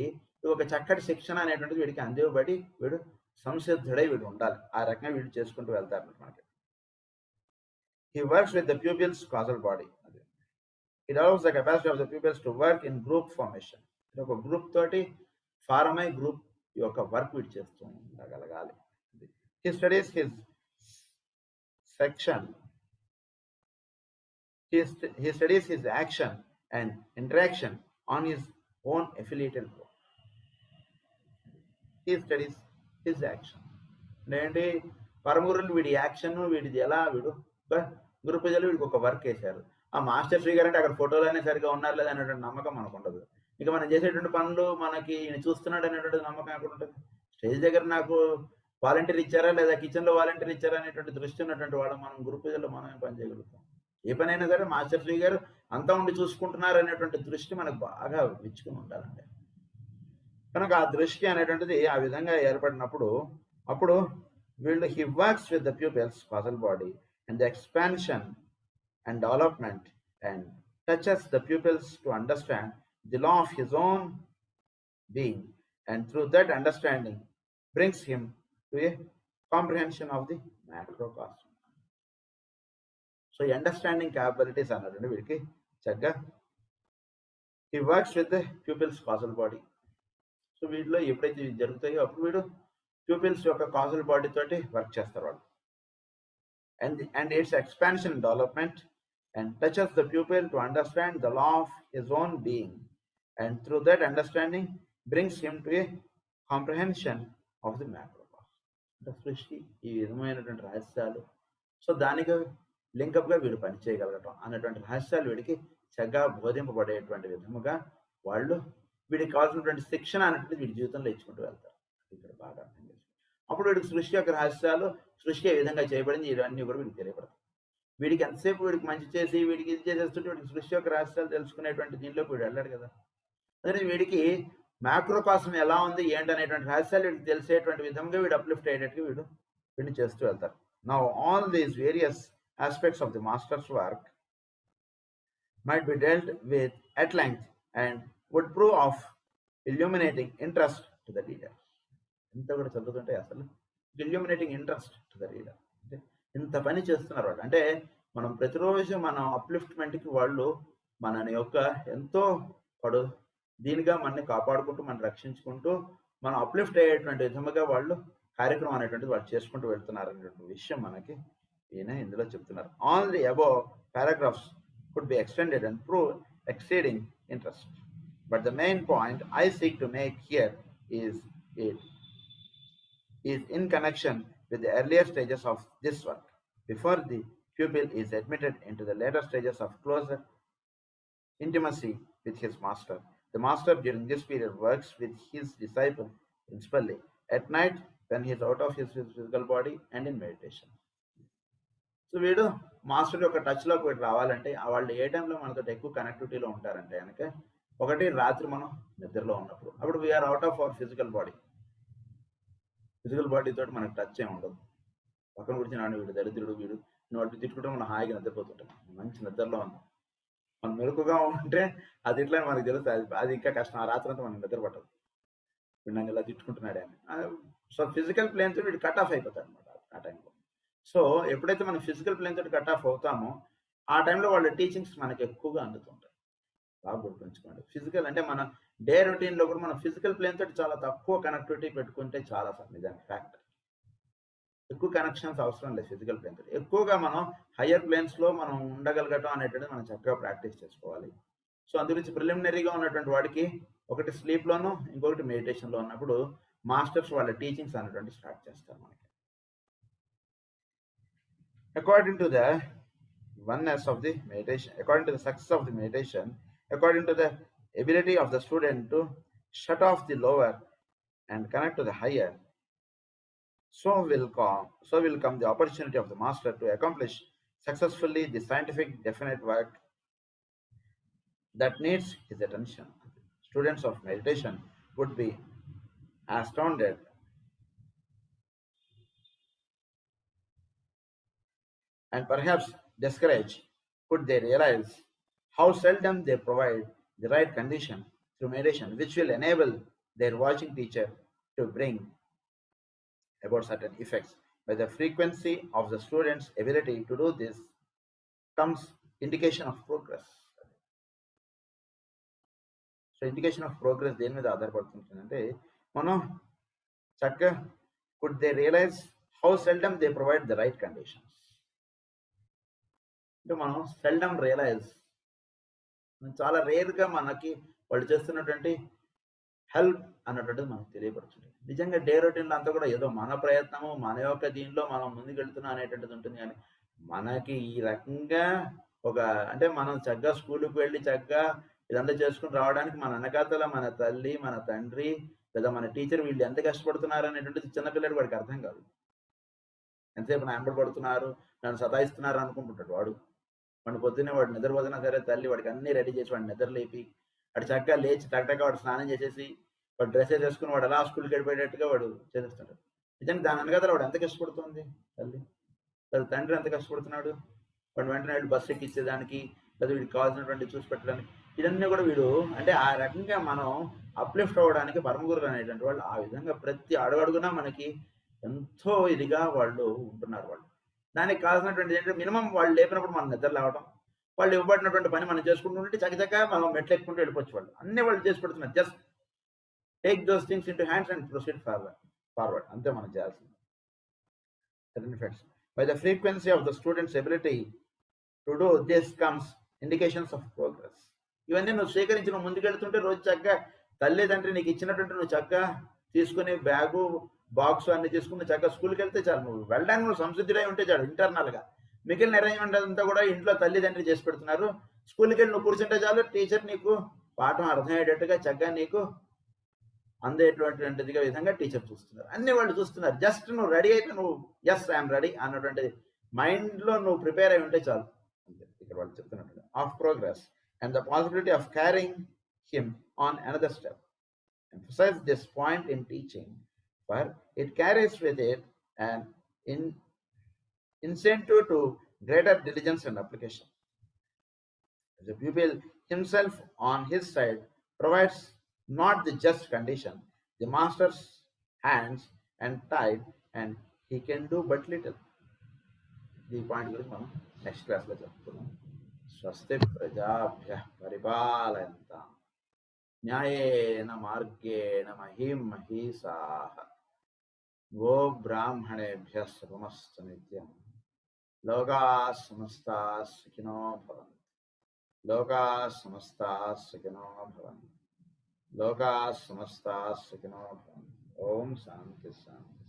ఒక చక్కటి శిక్షణ అనేటువంటిది వీడికి అందివ్వబడి వీడు సంసిద్ధుడై వీడు ఉండాలి. ఆ రకంగా వీడు చేసుకుంటూ వెళ్తారు మనకి. He works with the pupils' causal body. It allows the capacity of the pupils to work in group formation. ఒక గ్రూప్ తోటి ఫారం అయి గ్రూప్ యొక్క వర్క్ వీడు చేస్తూ ఉండగలగాలి. He studies his section. He studies his action and interaction on his own affiliated group. He studies his action. అంటే పరమగురులు వీడి action వీడిది ఎలా వీడు గురు పూజలు వీడికి ఒక వర్క్ వేశారు. ఆ మాస్టర్ శ్రీ గారు అంటే అక్కడ ఫోటోలోనే సరిగా ఉన్నారు లేదా అనేటువంటి నమ్మకం మనకు ఉండదు. ఇక మనం చేసేటువంటి పనులు మనకి చూస్తున్నాడు అనేటువంటి నమ్మకం ఎక్కడ ఉంటుంది. స్టేజ్ దగ్గర నాకు వాలంటీర్ ఇచ్చారా లేదా కిచెన్లో వాలంటీర్ ఇచ్చారా అనేటువంటి దృష్టి ఉన్నటువంటి వాళ్ళు మనం గురు పూజల్లో మనమే పని చేయగలుగుతాం. ఏ పనైనా సరే మాస్టర్ శ్రీ గారు అంతా ఉండి చూసుకుంటున్నారు అనేటువంటి దృష్టి మనకు బాగా విచ్చుకుని ఉండాలండి. కనుక ఆ దృష్టి అనేటువంటిది ఆ విధంగా ఏర్పడినప్పుడు అప్పుడు వీళ్ళు he works with the pupils causal body and the expansion and development and touches the pupils to understand the law of his own being, and through that understanding brings him to a comprehension of the macrocosm. So understanding capabilities అన్నటువంటి వీడికి చక్కగా he works with the pupils causal body. So వీటిలో ఎప్పుడైతే ఇవి జరుగుతాయో అప్పుడు వీడు pupils యొక్క కాజల్ బాడీ తోటి వర్క్ చేస్తారు వాళ్ళు. And its expansion and development and touches the pupil to understand the law of his own being, and through that understanding brings him to a comprehension of the macrocosm. అంటే సృష్టి ఈ విధమైనటువంటి రహస్యాలు, so దానికి లింకప్గా వీడు పని చేయగలగటం అన్నటువంటి రహస్యాలు వీడికి చక్కగా బోధింపబడేటువంటి విధముగా వాళ్ళు వీడికి కావాల్సినటువంటి శిక్షణ అనేటువంటి వీడి జీవితంలో ఇచ్చుకుంటూ వెళ్తారు. ఇక్కడ బాగా అర్థం చేసుకోండి. అప్పుడు వీడికి సృష్టి యొక్క రహస్యాలు, సృష్టి ఏ విధంగా చేయబడింది, ఇవన్నీ కూడా వీడికి తెలియపడతాయి. వీడికి ఎంతసేపు వీడికి మంచి చేసి వీడికి ఇది చేసేస్తుంటే వీడికి సృష్టి యొక్క రహస్యాలు తెలుసుకునేటువంటి దీనిలోకి వీడు వెళ్ళాడు కదా. అదే వీడికి మ్యాక్రోకాస్మ్ ఎలా ఉంది ఏంటనేటువంటి రహస్యాలు వీడికి తెలిసేటువంటి విధంగా వీడు అప్లిఫ్ట్ అయ్యేటట్టుగా వీడిని చేస్తూ వెళ్తారు. Now all these various aspects of the masters work might be dealt with at length and would prove of illuminating interest to the reader. ఇంత కూడా చదువుతుంటే అసలు illuminating interest to the reader. అంటే ఇంత పని చేస్తున్నారు వాళ్ళు. అంటే మనం ప్రతిరోజు మనం అప్లిఫ్ట్మెంట్కి వాళ్ళు మన యొక్క ఎంతో దీనిగా మనని కాపాడుకుంటూ మనం రక్షించుకుంటూ మనం అప్లిఫ్ట్ అయ్యేటువంటి విధముగా వాళ్ళు కార్యక్రమం అనేటువంటిది వాళ్ళు చేసుకుంటూ వెళ్తున్నారు అనేటువంటి విషయం మనకి ఈయన ఇందులో చెప్తున్నారు. All the above paragraphs could be extended and prove exceeding interest. But the main point I seek to make here is in connection with the earlier stages of this work, before the pupil is admitted into the later stages of closer intimacy with his master. The master during this period works with his disciple principally at night when he is out of his physical body and in meditation. So వీడు master యొక్క టచ్లోకి వీడు రావాలంటే వాళ్ళు ఏ టైంలో మనతో ఎక్కువ కనెక్టివిటీలో ఉంటారంటే కనుక ఒకటి రాత్రి మనం నిద్రలో ఉన్నప్పుడు, అప్పుడు we are out of our physical body తోటి మనకు టచ్ ఏమి ఉండదు. పక్కన కూర్చున్నాడు వీడు దరిద్రుడు వీడు వాటి తిట్టుకుంటే మనం హాయిగా నిద్రపోతుంటాం, మంచి నిద్రలో ఉన్నాం. మనం మెరుకుగా ఉంటే అది ఇట్లా మనకు తెలుస్తుంది, అది ఇంకా కష్టం. ఆ రాత్రి అంతా మనకు నిద్ర పట్టదు. వీడు నన్ను ఇలా తిట్టుకుంటున్నాడు అని. సో ఫిజికల్ ప్లేన్తో వీడు కట్ ఆఫ్ అయిపోతాడు అనమాట ఆ టైంలో. సో ఎప్పుడైతే మనం ఫిజికల్ ప్లేన్ తోటి కట్ ఆఫ్ అవుతామో ఆ టైంలో వాళ్ళ టీచింగ్స్ మనకి ఎక్కువగా అందుతుంటాయి. బాగా గుర్తుంచుకోండి. ఫిజికల్ అంటే మన డే రొటీన్లో కూడా మనం ఫిజికల్ ప్లేన్ తోటి చాలా తక్కువ కనెక్టివిటీ పెట్టుకుంటే చాలా నిజానికి ఫ్యాక్ట్. ఎక్కువ కనెక్షన్స్ అవసరం లేదు ఫిజికల్ ప్లేన్ తోటి. ఎక్కువగా మనం హయ్యర్ ప్లేన్స్లో మనం ఉండగలగటం అనేటువంటిది మనం చక్కగా ప్రాక్టీస్ చేసుకోవాలి. సో అందుగురించి ప్రిలిమినరీగా ఉన్నటువంటి వాడికి ఒకటి స్లీప్లోను ఇంకొకటి మెడిటేషన్లో ఉన్నప్పుడు మాస్టర్స్ వాళ్ళ టీచింగ్స్ అనేటువంటి స్టార్ట్ చేస్తారు మనకి. According to the oneness of the meditation, according to the success of the meditation, according to the ability of the student to shut off the lower and connect to the higher, so will come the opportunity of the master to accomplish successfully the scientific definite work that needs his attention. Students of meditation would be astounded and perhaps discouraged could they realize how seldom they provide the right condition through meditation, which will enable their watching teacher to bring about certain effects. By the frequency of the student's ability to do this comes indication of progress. So indication of progress దేని మీద ఆధారపడుతుందంటే మనం చక్కగా could they realize how seldom they provide the right conditions. అంటే మనం seldom realise, చాలా రేర్గా మనకి వాళ్ళు చేస్తున్నటువంటి హెల్ప్ అన్నటువంటిది మనకు తెలియపడుతుంది. నిజంగా డే రొటీన్లో అంతా కూడా ఏదో మన ప్రయత్నము మన యొక్క దీనిలో మనం ముందుకెళ్తున్నాం అనేటువంటిది ఉంటుంది. కానీ మనకి ఈ రకంగా అంటే మనం చక్కగా స్కూల్కి వెళ్ళి చక్కగా ఇదంతా చేసుకుని రావడానికి మన వెనకాతల మన తల్లి మన తండ్రి లేదా మన టీచర్ వీళ్ళు ఎంత కష్టపడుతున్నారు అనేటువంటిది చిన్నపిల్లడు వాడికి అర్థం కాదు. ఎంతసేపు నా వెంబడి పడుతున్నారు, నన్ను సతాయిస్తున్నారు అనుకుంటుంటాడు వాడు. పొద్దున్నే వాడు నిద్రపోతున్నా సరే తల్లి వాడికి అన్ని రెడీ చేసి వాడిని నిద్ర లేపి వాడు చక్కగా లేచి టక్టగా వాడు స్నానం చేసేసి వాడు డ్రెస్సెస్ వేసుకుని వాడు ఎలా స్కూల్కి వెళ్ళిపోయేటట్టుగా వాడు చేసేస్తాడు. నిజంగా దాని వెనకాతల వాడు ఎంత కష్టపడుతుంది తల్లి, లేదా తండ్రి ఎంత కష్టపడుతున్నాడు. వాడు వెంటనే వీడు బస్సు ఎక్కించేదానికి, లేదా వీడికి కావాల్సినటువంటి చూసి పెట్టడానికి, ఇవన్నీ కూడా వీడు అంటే ఆ రకంగా మనం అప్లిఫ్ట్ అవ్వడానికి పరమగురులు అనేటువంటి వాళ్ళు ఆ విధంగా ప్రతి అడుగడుగునా మనకి ఎంతో ఇదిగా వాళ్ళు ఉంటున్నారు. వాళ్ళు దానికి కావాల్సినటువంటి ఏంటంటే మినిమం వాళ్ళు లేపినప్పుడు మనం నిద్ర లేవడం, వాళ్ళు ఇవ్వబడినటువంటి పని మనం చేసుకుంటుంటే చకచక మనం మెట్లు ఎక్కుంటూ వెళ్ళిపోవచ్చు. వాళ్ళు అన్ని వాళ్ళు చేసి పెడుతున్నారు. Just take those things in to hands and proceed forward అంతే మనం చేయాల్సింది. By the frequency of the student's ability to do this comes indications of progress. ఇవన్నీ నువ్వు స్వీకరించి నువ్వు ముందుకెళ్తుంటే రోజు చక్కగా తల్లిదండ్రి నీకు ఇచ్చినటువంటి నువ్వు చక్కగా తీసుకుని బ్యాగు బాక్స్ అన్ని తీసుకుని చక్కగా స్కూల్కి వెళ్తే చాలు. నువ్వు వెళ్ళడానికి నువ్వు సంసిద్ధుడై ఉంటే చాలు. ఇంటర్నల్గా మిగిలిన అరేంజ్మెంట్ అంతా కూడా ఇంట్లో తల్లిదండ్రి చేసి పెడుతున్నారు. స్కూల్కి వెళ్ళి నువ్వు కూర్చుంటే చాలు, టీచర్ నీకు పాఠం అర్థమయ్యేటట్టుగా చక్కగా నీకు అందేటువంటిదిగా విధంగా టీచర్ చూస్తున్నారు. అన్ని వాళ్ళు చూస్తున్నారు. జస్ట్ నువ్వు రెడీ అయితే నువ్వు ఎస్ ఐఎమ్ రెడీ అన్నటువంటి మైండ్లో నువ్వు ప్రిపేర్ అయి ఉంటే చాలు. అంతే ఇక్కడ వాళ్ళు చెప్తున్నట్టు of progress and the possibility of carrying him on another step. Emphasize this point in teaching, for it carries with it an incentive to greater diligence and application. The pupil himself on his side provides not the just condition, the master's hands and tied, and he can do but little. The point guరించి మనం next క్లాస్లో చెప్పుకున్నాం. స్వస్తి ప్రజాభ్యః పరిపాలయంతాం న్యాయేన మార్గేణ మహీం మహీసాః go బ్రాహ్మణేభ్యః శుభమస్తు నిత్యం. లోకాః సమస్తాః సుఖినో భవంతు. లోకాః సమస్తాః సుఖినో భవంతు. లోకాః సమస్తాః సుఖినో భవంతు. ఓం శాంతి శాంతి.